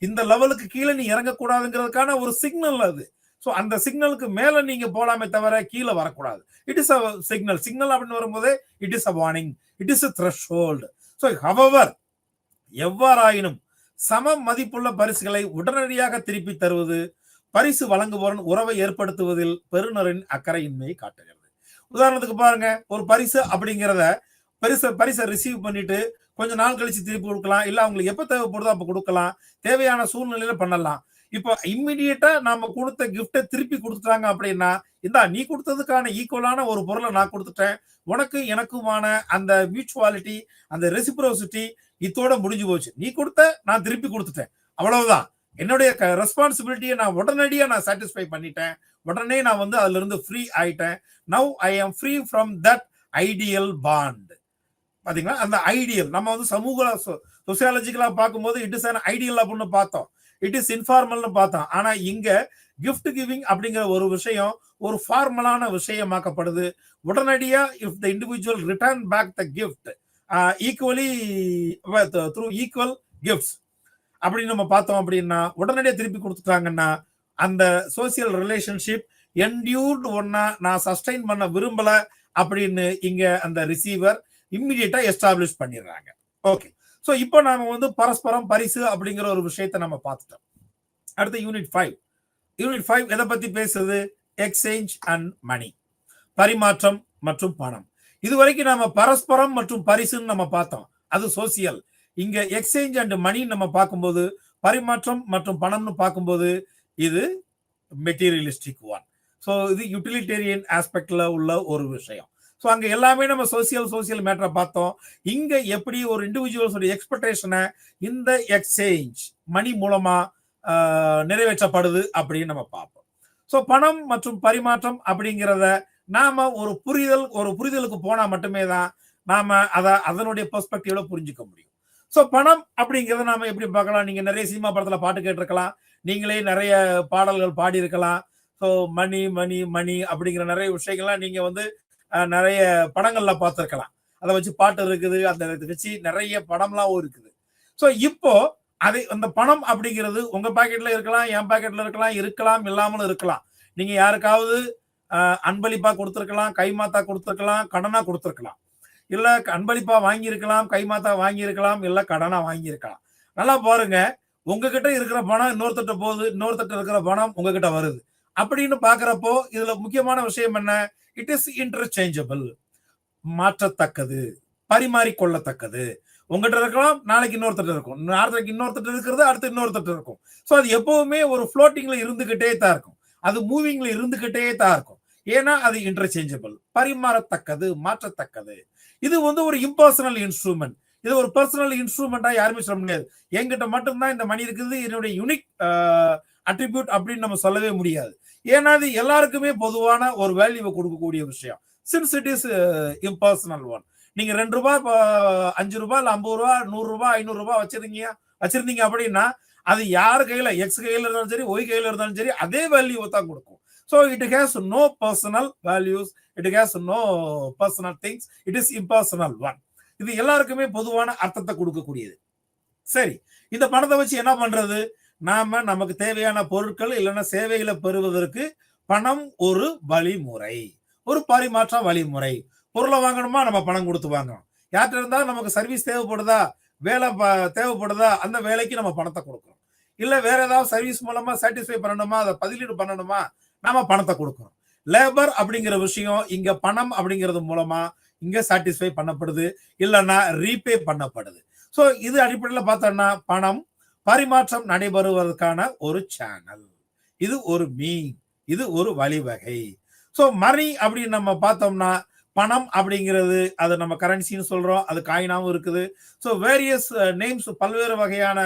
இந்த லெவலுக்கு கீழே நீ இறங்கக்கூடாதுங்கிறதுக்கான ஒரு சிக்னல் அது. ஸோ அந்த சிக்னலுக்கு மேல நீங்க போலாமே தவிர கீழே வரக்கூடாது. It is a signal. Signal அப்படின்னு வரும்போது it is a warning, it is a threshold. So however எவ்வாறாயினும் சம மதிப்புள்ள பரிசுகளை உடனடியாக திருப்பி தருவது பரிசு வழங்குபவரின் உறவை ஏற்படுத்துவதில் பெறுநரின் அக்கறையின்மையை காட்டுகிறது. உதாரணத்துக்கு பாருங்க, ஒரு பரிசு அப்படிங்கிறத பரிசை ரிசீவ் பண்ணிட்டு கொஞ்சம் நாள் கழிச்சு திருப்பி கொடுக்கலாம், இல்ல அவங்களுக்கு எப்ப தேவைப்படுதோ அப்ப கொடுக்கலாம், தேவையான சூழ்நிலையில பண்ணலாம். இப்போ இம்மிடியேட்டா நாம கொடுத்த கிஃப்டை திருப்பி கொடுத்துட்டாங்க அப்படின்னா, இந்தா நீ கொடுத்ததுக்கான ஈக்குவலான ஒரு பொருளை நான் கொடுத்துட்டேன், உனக்கு எனக்குமான அந்த மியூச்சுவாலிட்டி, அந்த ரெசிப்ரோசிட்டி இதோட முடிஞ்சு போச்சு. நீ கொடுத்த, நான் திருப்பி கொடுத்துட்டேன், அவ்வளவுதான். என்னுடைய ரெஸ்பான்சிபிலிட்டியை நான் உடனடியா நான் சாட்டிஸ்ஃபை பண்ணிட்டேன். உடனே நான் வந்து அதுல இருந்து ஃப்ரீ ஆயிட்டேன். நவ் ஐ ஆம் free from that ideal bond. பாத்தீங்களா? அந்த ஐடியல் நம்ம வந்து சமூக சொசியாலஜிக்கலா பார்க்கும்போது இட் இஸ் அன் ஐடியல் அப்படின்னு பார்த்தோம். இட் இஸ் இன்ஃபார்மல்னு பார்த்தோம். ஆனா இங்க கிஃப்ட் கிவிங் அப்படிங்கிற ஒரு விஷயம் ஒரு ஃபார்மலான விஷயமாக்கப்படுது. உடனடியா if the individual return back the gift equally through equal gifts அப்படின்னு நம்ம பார்த்தோம் அப்படின்னா உடனடியாக திருப்பி கொடுத்துட்டாங்கன்னா அந்த சோசியல் ரிலேஷன்ஷிப் என்டியூர்டு ஒன்னா நான் சஸ்டைன் பண்ண விரும்பல அப்படின்னு இங்க அந்த ரிசீவர் இம்மிடியட்டா எஸ்டாப்ளிஷ் பண்ணிடுறாங்க. ஓகே, ஸோ இப்போ நாம வந்து பரஸ்பரம் பரிசு அப்படிங்கிற ஒரு விஷயத்தை நம்ம பார்த்துட்டோம். அடுத்து யூனிட் 5. யூனிட் 5 எதை பத்தி பேசுது? எக்ஸ்சேஞ்ச் அண்ட் மணி, பரிமாற்றம் மற்றும் பணம். இதுவரைக்கும் நாம பரஸ்பரம் மற்றும் பரிசுன்னு நம்ம பார்த்தோம், அது சோசியல். இங்க எக்ஸ்சேஞ்ச் அண்ட் மணி நம்ம பார்க்கும்போது பரிமாற்றம் மற்றும் பணம்னு பார்க்கும்போது இது மெட்டீரியலிஸ்டிக் ஒன். ஸோ இது யூட்டிலிட்டேரியன் ஆஸ்பெக்ட்ல உள்ள ஒரு விஷயம். ஸோ அங்க எல்லாமே நம்ம சோசியல் மேட்டரை பார்த்தோம். இங்க எப்படி ஒரு இண்டிவிஜுவல்ஸோட எக்ஸ்பெக்டேஷனை இந்த எக்ஸ்சேஞ்ச் மணி மூலமா நிறைவேற்றப்படுது அப்படின்னு நம்ம பார்ப்போம். ஸோ பணம் மற்றும் பரிமாற்றம் அப்படிங்கிறத நாம ஒரு புரிதலுக்கு போனா மட்டுமே தான் நாம அதனுடைய பெர்ஸ்பெக்டிவ்ல புரிஞ்சுக்க முடியும். ஸோ பணம் அப்படிங்கிறத நாம எப்படி பார்க்கலாம்? நீங்க நிறைய சினிமா படத்துல பாட்டு கேட்டிருக்கலாம், நீங்களே நிறைய பாடல்கள் பாடி இருக்கலாம். ஸோ மணி மணி மணி அப்படிங்கிற நிறைய விஷயங்கள்லாம் நீங்க வந்து நிறைய படங்கள்ல பார்த்துருக்கலாம். அதை வச்சு பாட்டு இருக்குது, அதை வச்சு நிறைய படம்லாம் இருக்குது. ஸோ இப்போ அந்த பணம் அப்படிங்கிறது உங்க பாக்கெட்ல இருக்கலாம், என் பாக்கெட்ல இருக்கலாம் இல்லாமலும் இருக்கலாம். நீங்க யாருக்காவது அன்பளிப்பா கொடுத்துருக்கலாம், கைமாத்தா கொடுத்துருக்கலாம், கடனா கொடுத்துருக்கலாம், இல்ல அன்பளிப்பா வாங்கியிருக்கலாம், கைமாத்தா வாங்கியிருக்கலாம், இல்ல கடனா வாங்கியிருக்கலாம். நல்லா பாருங்க, உங்ககிட்ட இருக்கிற பணம் இன்னொருத்தட்ட போகுது, இன்னொருத்தட்ட இருக்கிற பணம் உங்ககிட்ட வருது அப்படின்னு பாக்குறப்போ இதுல முக்கியமான விஷயம் என்ன? இட் இஸ் இன்டர்சேஞ்சபிள், மாற்றத்தக்கது, பரிமாறிக்கொள்ளத்தக்கது. உங்ககிட்ட இருக்கலாம், நாளைக்கு இன்னொருத்தட்ட இருக்கும், நாளைக்கு இன்னொருத்தட்ட இருக்கிறது அடுத்து இன்னொருத்தட்ட இருக்கும். ஸோ அது எப்பவுமே ஒரு ஃப்ளோட்டிங்ல இருந்துகிட்டே தான் இருக்கும், அது மூவிங்ல இருந்துகிட்டே தான் இருக்கும். ஏன்னா அது இன்டர்சேஞ்சபிள், பரிமாறத்தக்கது, மாற்றத்தக்கது. இது வந்து ஒரு இம்பர்சனல் இன்ஸ்ட்ருமெண்ட். இது ஒரு பர்சனல் இன்ஸ்ட்ருமெண்டா யாருமே சொல்ல முடியாது. என்கிட்ட மட்டும்தான் இந்த மணி இருக்குது, என்னுடைய யூனிக் அட்ரிபியூட் அப்படின்னு நம்ம சொல்லவே முடியாது. ஏன்னா அது எல்லாருக்குமே பொதுவான ஒரு வேல்யூவை கொடுக்கக்கூடிய விஷயம். Since it is impersonal one. நீங்க 2 ரூபாய், 5 ரூபாய், 50 ரூபாய், 100 ரூபாய், 500 ரூபாய் வச்சிருந்தீங்க அப்படின்னா அது யார் கையில, எக்ஸ் கையில இருந்தாலும் சரி, ஒய் கையில இருந்தாலும் சரி, அதே வேல்யூவை தான் கொடுக்கும். So it has no personal values, it has no personal things, it is impersonal one. இது எல்லாருக்குமே பொதுவான அர்த்தத்தை கொடுக்கக்கூடியது. சரி, இந்த பணத்தை வச்சு என்ன பண்றது? நமக்கு தேவையான பொருட்கள் இல்லைன்னா சேவைகளை பெறுவதற்கு பணம் ஒரு வழிமுறை, ஒரு பரிமாற்ற வழிமுறை. பொருளை வாங்கணுமா, நம்ம பணம் கொடுத்து வாங்கணும். யார்கிட்ட இருந்தா நமக்கு சர்வீஸ் தேவைப்படுதா, வேலை தேவைப்படுதா, அந்த வேலைக்கு நம்ம பணத்தை கொடுக்கணும். இல்ல வேற ஏதாவது சர்வீஸ் மூலமா சாட்டிஸ்ஃபை பண்ணணுமா, அதை பதிலீடு பண்ணணுமா, நாம பணத்தை கொடுக்கணும். லேபர் அப்படிங்கிற விஷயம் இங்க பணம் அப்படிங்கிறது மூலமா இங்க சாட்டிஸ்ஃபை பண்ணப்படுது, இல்லைன்னா ரீபே பண்ணப்படுது. ஸோ இது அடிப்படையில் பார்த்தோம்னா பணம் பரிமாற்றம் நடைபெறுவதற்கான ஒரு சேனல், இது ஒரு மீன், இது ஒரு வழிவகை. ஸோ மணி அப்படின்னு நம்ம பார்த்தோம்னா பணம் அப்படிங்கிறது அது நம்ம கரன்சின்னு சொல்றோம், அது காயினாவும் இருக்குது. ஸோ வேரியஸ் நேம்ஸ், பல்வேறு வகையான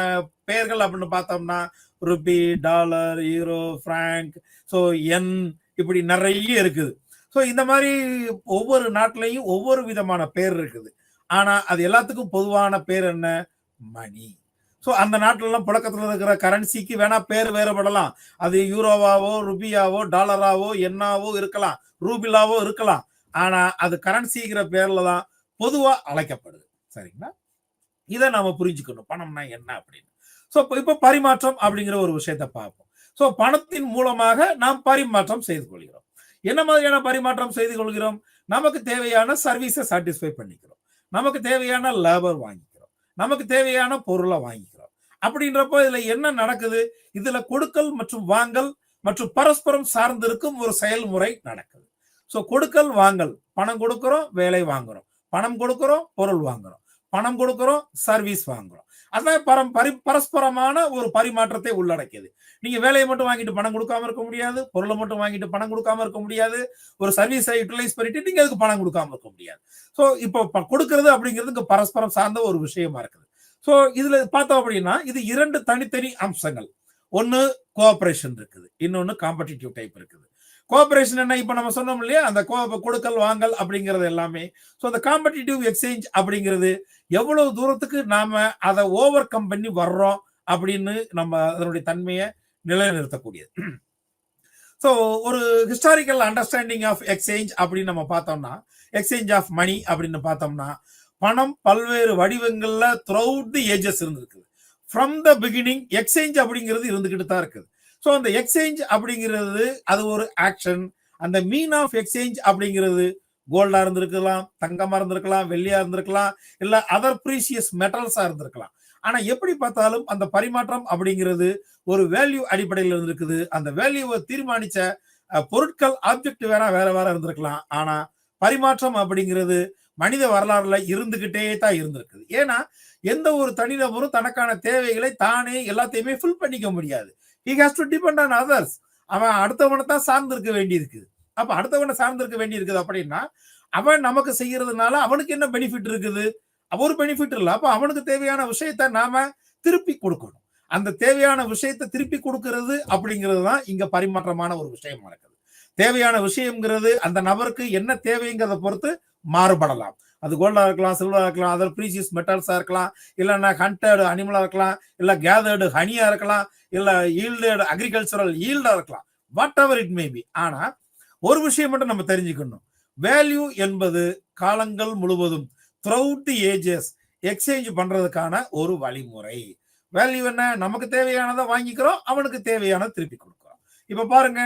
பெயர்கள் அப்படின்னு பார்த்தோம்னா rupee, dollar, euro, franc, so on, இப்படி நிறைய இருக்குது. ஸோ இந்த மாதிரி ஒவ்வொரு நாட்டிலையும் ஒவ்வொரு விதமான பேர் இருக்குது. ஆனா அது எல்லாத்துக்கும் பொதுவான பேர் என்ன? மணி. ஸோ அந்த நாட்டிலலாம் புழக்கத்தில் இருக்கிற கரன்சிக்கு வேணா பேர் வேறுபடலாம். அது யூரோவாவோ, ருபியாவோ, டாலராவோ, என்னாவோ இருக்கலாம், ரூபிலாவோ இருக்கலாம். ஆனா அது கரன்சிங்கிற பேர்ல தான் பொதுவா அழைக்கப்படுது. சரிங்களா? இதை நாம புரிஞ்சுக்கணும், பணம்னா என்ன அப்படின்னு. ஸோ இப்போ பரிமாற்றம் அப்படிங்கிற ஒரு விஷயத்தை பார்ப்போம். ஸோ பணத்தின் மூலமாக நாம் பரிமாற்றம் செய்து கொள்கிறோம். என்ன மாதிரியான பரிமாற்றம் செய்து கொள்கிறோம்? நமக்கு தேவையான சர்வீஸை சாட்டிஸ்ஃபை பண்ணிக்கிறோம், நமக்கு தேவையான லேபர் வாங்கிக்கிறோம், நமக்கு தேவையான பொருளை வாங்கிக்கிறோம். அப்படின்றப்போ இதுல என்ன நடக்குது? இதுல கொடுக்கல் மற்றும் வாங்கல் மற்றும் பரஸ்பரம் சார்ந்திருக்கும் ஒரு செயல்முறை நடக்குது. ஸோ கொடுக்கல் வாங்கல், பணம் கொடுக்கிறோம், வேலை வாங்குறோம், பணம் கொடுக்கிறோம், பொருள் வாங்குறோம், பணம் கொடுக்கிறோம், சர்வீஸ் வாங்குறோம். அதான் பரஸ்பரமான ஒரு பரிமாற்றத்தை உள்ளடக்கியது. நீங்க வேலையை மட்டும் வாங்கிட்டு பணம் கொடுக்காம இருக்க முடியாது, பொருளை மட்டும் வாங்கிட்டு பணம் கொடுக்காம இருக்க முடியாது, ஒரு சர்வீஸை யூட்டிலைஸ் பண்ணிட்டு நீங்க அதுக்கு பணம் கொடுக்காம இருக்க முடியாது. ஸோ இப்போ கொடுக்கறது அப்படிங்கிறது பரஸ்பரம் சார்ந்த ஒரு விஷயமா இருக்குது. ஸோ இதுல பார்த்தோம் அப்படின்னா இது 2 தனித்தனி அம்சங்கள். ஒன்னு கோஆபரேஷன் இருக்குது, இன்னொன்னு காம்படிட்டிவ் டைப் இருக்குது. கோஆபரேஷன் என்ன? இப்ப நம்ம சொன்னோம் இல்லையா, அந்த கொடுக்கல் வாங்கல் அப்படிங்கிறது எல்லாமே. ஸோ அந்த காம்படிட்டிவ் எக்ஸ்சேஞ்ச் அப்படிங்கிறது எவ்வளவு தூரத்துக்கு நாம அதை ஓவர் கம் பண்ணி வர்றோம் அப்படின்னு நம்ம அதனுடைய தன்மையை நிலைநிறுத்தக்கூடியது. ஸோ ஒரு ஹிஸ்டாரிக்கல் அண்டர்ஸ்டாண்டிங் ஆஃப் எக்ஸ்சேஞ்ச் அப்படின்னு நம்ம பார்த்தோம்னா, எக்ஸ்சேஞ்ச் ஆஃப் மணி அப்படின்னு பார்த்தோம்னா, பணம் பல்வேறு வடிவங்கள்ல த்ரூஅவுட் தி ஏஜஸ் இருந்திருக்குது. ஃப்ரம் த பிகினிங் எக்ஸ்சேஞ்ச் அப்படிங்கிறது இருந்துகிட்டு தான் இருக்குது. ஸோ அந்த எக்ஸ்சேஞ்ச் அப்படிங்கிறது அது ஒரு ஆக்ஷன். அந்த மீன் ஆஃப் எக்ஸ்சேஞ்ச் அப்படிங்கிறது கோல்டா இருந்திருக்கலாம், தங்கமா இருந்திருக்கலாம், வெள்ளியா இருந்திருக்கலாம், இல்ல அதர் ப்ரீசியஸ் மெட்டல்ஸா இருந்திருக்கலாம். ஆனா எப்படி பார்த்தாலும் அந்த பரிமாற்றம் அப்படிங்கிறது ஒரு வேல்யூ அடிப்படையில் இருந்திருக்குது. அந்த வேல்யூவை தீர்மானிச்ச பொருட்கள் ஆப்ஜெக்ட் வேற வேற வேற இருந்திருக்கலாம். ஆனா பரிமாற்றம் அப்படிங்கிறது மனித வரலாறுல இருந்துகிட்டே தான் இருந்திருக்குது. ஏன்னா எந்த ஒரு தனிநபரும் தனக்கான தேவைகளை தானே எல்லாத்தையுமே ஃபில் பண்ணிக்க முடியாது. he has to depend on others. அவன் அடுத்தவனை தான் சார்ந்திருக்க வேண்டியிருக்குது. அப்ப அடுத்தவனை சார்ந்திருக்க வேண்டியிருக்குது அப்படின்னா அவன் நமக்கு செய்யறதுனால அவனுக்கு என்ன பெனிஃபிட் இருக்குது? ஒரு பெனிஃபிட் இல்லை. அப்ப அவனுக்கு தேவையான விஷயத்த நாம திருப்பி கொடுக்கணும். அந்த தேவையான விஷயத்தை திருப்பி கொடுக்கிறது அப்படிங்கிறது தான் இங்க பரிமாற்றமான ஒரு விஷயமா இருக்குது. தேவையான விஷயம்ங்கிறது அந்த நபருக்கு என்ன தேவைங்கிறத பொறுத்து மாறுபடலாம். அது கோல்டா இருக்கலாம், சில்வரா இருக்கலாம், அதர் ப்ரீசியஸ் மெட்டல்ஸா இருக்கலாம், இல்லைன்னா ஹண்டர்டு அனிமலா இருக்கலாம், இல்ல கேதர்டு ஹனியா இருக்கலாம், இல்ல ஈல்டட் அக்ரிகல்ச்சரல் ஈல்டா இருக்கலாம், what ever it may be. ஆனா ஒரு விஷயம் மட்டும் நம்ம தெரிஞ்சுக்கணும். வேல்யூ என்பது காலங்கள் முழுவதும் த்ரூஅவுட் தி ஏஜஸ் எக்ஸ்சேஞ்ச் பண்றதுக்கான ஒரு வழிமுறை. வேல்யூ என்ன? நமக்கு தேவையானதை வாங்கிக்கிறோம், அவனுக்கு தேவையானதை திருப்பி கொடுக்கிறோம். இப்ப பாருங்க,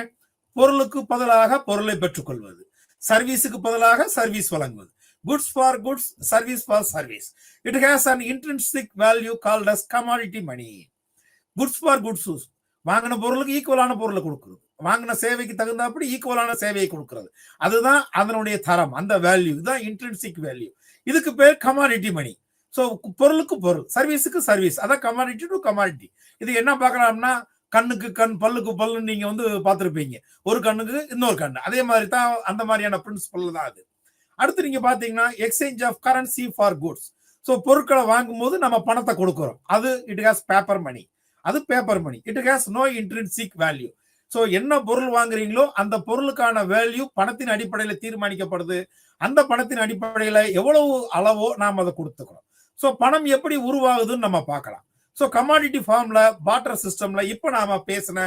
பொருளுக்கு பதிலாக பொருளை பெற்றுக்கொள்வது, சர்வீஸுக்கு பதிலாக சர்வீஸ் வழங்குவது, goods for goods, service for service. It has an intrinsic value called as commodity money. Goods for goods, வாங்கின பொருளுக்கு ஈக்குவலான பொருளை கொடுக்குறது, வாங்கின சேவைக்கு தகுந்தாப்படி ஈக்குவலான சேவையை கொடுக்கிறது. அதுதான் அதனுடைய தரம், அந்த வேல்யூ தான் இன்ட்ரின்சிக் வேல்யூ. இதுக்கு பேர் கமாடிட்டி மணி. ஸோ பொருளுக்கு பொருள், சர்வீஸுக்கு சர்வீஸ், அதான் கமாடிட்டி டு கமாடிட்டி. இது என்ன பார்க்கலாம்னா, கண்ணுக்கு கண், பல்லுக்கு பல்லு நீங்க வந்து பார்த்துருப்பீங்க. ஒரு கண்ணுக்கு இன்னொரு கண்ணு, அதே மாதிரி தான் அந்த மாதிரியான பிரின்சிபல் தான் அது. அடுத்து நீங்க பாத்தீங்கன்னா exchange of currency for goods. So பொருட்களை வாங்கும் போது நம்ம பணத்தை கொடுக்கிறோம், அது இட் ஹாஸ் பேப்பர் மணி. அது paper money, it has no intrinsic value. So என்ன பொருள் வாங்குறீங்களோ அந்த பொருளுக்கான வேல்யூ பணத்தின் அடிப்படையில் தீர்மானிக்கப்படுது. அந்த பணத்தின் அடிப்படையில் எவ்வளவு அளவோ நாம் அதை கொடுத்துக்கிறோம். ஸோ பணம் எப்படி உருவாகுதுன்னு நம்ம பார்க்கலாம். ஸோ கமாடிட்டி ஃபார்ம்ல, பார்ட்டர் சிஸ்டம்ல இப்ப நாம பேசின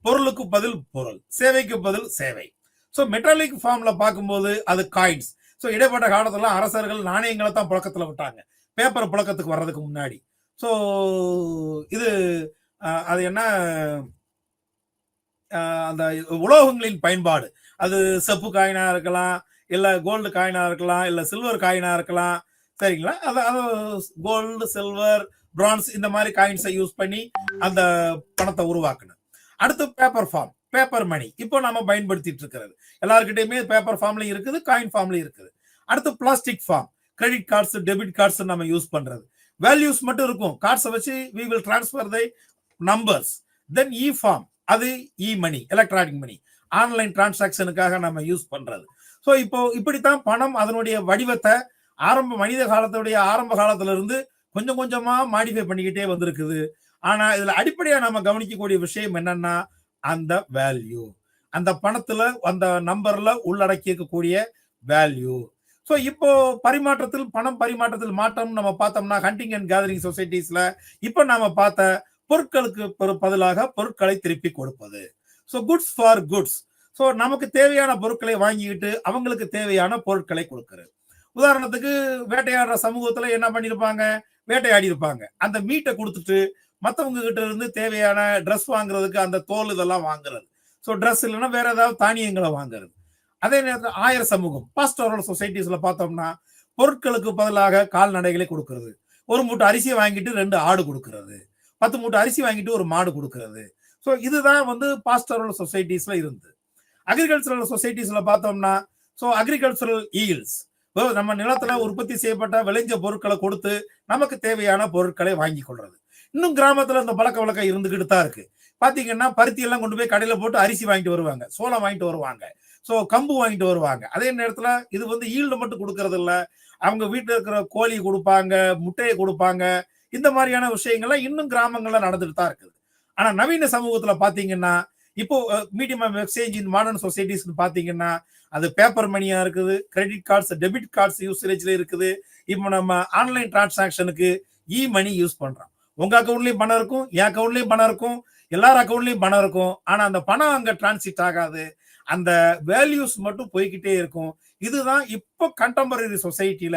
பொருளுக்கு பதில் பொருள், சேவைக்கு பதில் சேவை. ஸோ மெட்டாலிக் ஃபார்ம்ல பார்க்கும்போது அது காயின்ஸ். ஸோ இடைப்பட்ட காலத்துல அரசர்கள் நாணயங்களை தான் புழக்கத்துல விட்டாங்க, பேப்பர் புழக்கத்துக்கு வர்றதுக்கு முன்னாடி. ஸோ இது அது என்ன, அந்த உலோகங்களின் பயன்பாடு, அது செப்பு காயினா இருக்கலாம், இல்ல கோல்டு காயினா இருக்கலாம், இல்ல சில்வர் காயினா இருக்கலாம், சரிங்களா? அதாவது கோல்டு, சில்வர், பிரான்ஸ் இந்த மாதிரி காயின்ஸை யூஸ் பண்ணி அந்த பணத்தை உருவாக்கணும். அடுத்து பேப்பர் ஃபார்ம், பேப்பர் மணி இப்போ நாம பயன்படுத்திட்டு இருக்கிறது. எல்லாருக்கிட்டையுமே பேப்பர் ஃபார்ம்லயும் இருக்குது, காயின் ஃபார்ம்லயும் இருக்குது. அடுத்து plastic form, credit cards, debit cards நம்ம யூஸ் பண்றது. வேல்யூஸ் மட்டும் இருக்கும், கார்ட்ஸை வச்சு we will transfer the numbers. then e form, அது இ மணி, எலக்ட்ரானிக் மணி, ஆன்லைன் டிரான்சாக்சனுக்காக நம்ம யூஸ் பண்றது. ஸோ இப்போ இப்படித்தான் பணம் அதனுடைய வடிவத்தை மனித காலத்துடைய ஆரம்ப காலத்துல இருந்து கொஞ்சம் கொஞ்சமா மாடிஃபை பண்ணிக்கிட்டே வந்திருக்குது. ஆனா இதுல அடிப்படையா நம்ம கவனிக்கக்கூடிய விஷயம் என்னன்னா, அந்த வேல்யூ, அந்த பணத்துல அந்த நம்பர்ல உள்ளடக்கி இருக்கக்கூடிய வேல்யூ. ஸோ இப்போ பரிமாற்றத்தில், பணம் பரிமாற்றத்தில் மாற்றம் நம்ம பார்த்தோம்னா, ஹண்டிங் அண்ட் கேதரிங் சொசைட்டிஸ்ல இப்ப நாம பார்த்த பொருட்களுக்கு பதிலாக பொருட்களை திருப்பி கொடுப்பது. So goods for goods. So நமக்கு தேவையான பொருட்களை வாங்கிக்கிட்டு அவங்களுக்கு தேவையான பொருட்களை கொடுக்கிறது. உதாரணத்துக்கு வேட்டையாடுற சமூகத்துல என்ன பண்ணிருப்பாங்க, வேட்டையாடி இருப்பாங்க, அந்த மீட்டை கொடுத்துட்டு மற்றவங்க கிட்ட இருந்து தேவையான ட்ரெஸ் வாங்குறதுக்கு அந்த தோல் இதெல்லாம் வாங்குறது. ஸோ ட்ரெஸ் இல்லைன்னா வேற ஏதாவது தானியங்களை வாங்குறது. அதே நேரத்தில் ஆயர் சமூகம், பாஸ்டோரல் சொசைட்டிஸ்ல பார்த்தோம்னா பொருட்களுக்கு பதிலாக கால்நடைகளை கொடுக்கிறது. ஒரு மூட்டை அரிசியை வாங்கிட்டு 2 ஆடு கொடுக்கிறது, 10 மூட்டை அரிசி வாங்கிட்டு ஒரு மாடு கொடுக்கிறது. ஸோ இதுதான் வந்து பாஸ்டோரல் சொசைட்டிஸ்ல இருந்து. அக்ரிகல்ச்சரல் சொசைட்டிஸ்ல பார்த்தோம்னா, ஸோ அக்ரிகல்ச்சரல் ஈல்ஸ், நம்ம நிலத்துல உற்பத்தி செய்யப்பட்ட விளைஞ்ச பொருட்களை கொடுத்து நமக்கு தேவையான பொருட்களை வாங்கி கொள்றது. இன்னும் கிராமத்துல இந்த பழக்க வழக்கம் இருந்துகிட்டு தான் இருக்கு. பாத்தீங்கன்னா பருத்தி எல்லாம் கொண்டு போய் கடையில போட்டு அரிசி வாங்கிட்டு வருவாங்க, சோளம் வாங்கிட்டு வருவாங்க, ஸோ கம்பு வாங்கிட்டு வருவாங்க. அதே நேரத்துல இது வந்து ஈல்டு மட்டும் கொடுக்கறது இல்ல, அவங்க வீட்டுல இருக்கிற கோழி கொடுப்பாங்க, முட்டையை கொடுப்பாங்க. இந்த மாதிரியான விஷயங்கள்லாம் இன்னும் கிராமங்கள்ல நடந்துட்டு தான் இருக்குது. ஆனா நவீன சமூகத்துல பாத்தீங்கன்னா, இப்போ medium of exchange in modern societies பாத்தீங்கன்னா அது பேப்பர் மணியா இருக்குது, கிரெடிட் கார்ட்ஸ், டெபிட் கார்ட்ஸ் யூசேஜ்ல இருக்குது. இப்போ நம்ம ஆன்லைன் டிரான்சாக்ஷனுக்கு இ மணி யூஸ் பண்றோம். உங்க அக்கவுண்ட்லயும் பணம் இருக்கும், என் அக்கவுண்ட்லயும் பணம் இருக்கும், எல்லார் அக்கவுண்ட்லயும் பணம் இருக்கும். ஆனா அந்த பணம் அங்க டிரான்சிட் ஆகாது. அந்த வேல்யூஸ் மட்டும் போய்க்கிட்டே இருக்கும். இதுதான் இப்போ கண்டெம்பரரி சொசைட்டில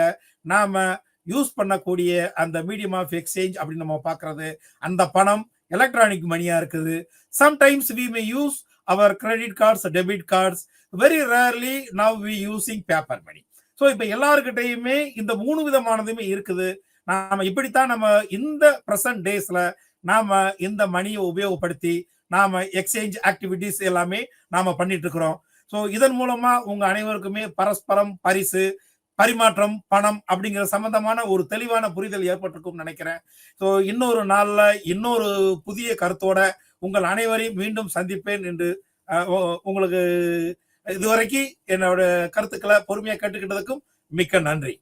நாம யூஸ் பண்ணக்கூடிய அந்த மீடியம் ஆஃப் எக்ஸ்சேஞ்ச் அப்படின்னு நம்ம பார்க்கிறது. அந்த பணம் எலக்ட்ரானிக் மணியா இருக்குது. Sometimes we may use our credit cards, debit cards. Very rarely now we using paper money. So இப்போ எல்லாருக்கிட்டையுமே இந்த 3 விதமானதுமே இருக்குது. நாம இப்படித்தான் நம்ம இந்த பிரசன்ட் டேஸ்ல நாம இந்த மணியை உபயோகப்படுத்தி நாம எக்ஸ்சேஞ்ச் ஆக்டிவிட்டிஸ் எல்லாமே நாம பண்ணிட்டு இருக்கிறோம். ஸோ இதன் மூலமா உங்க அனைவருக்குமே பரஸ்பரம் பரிசு பரிமாற்றம் பணம் அப்படிங்கிற சம்பந்தமான ஒரு தெளிவான புரிதல் ஏற்பட்டிருக்கும் நினைக்கிறேன். ஸோ இன்னொரு நாள்ல இன்னொரு புதிய கருத்தோட உங்கள் அனைவரையும் மீண்டும் சந்திப்பேன் என்று உங்களுக்கு இதுவரைக்கும் என்னோட கருத்துக்களை பொறுமையா கேட்டுக்கிட்டதுக்கும் மிக்க நன்றி.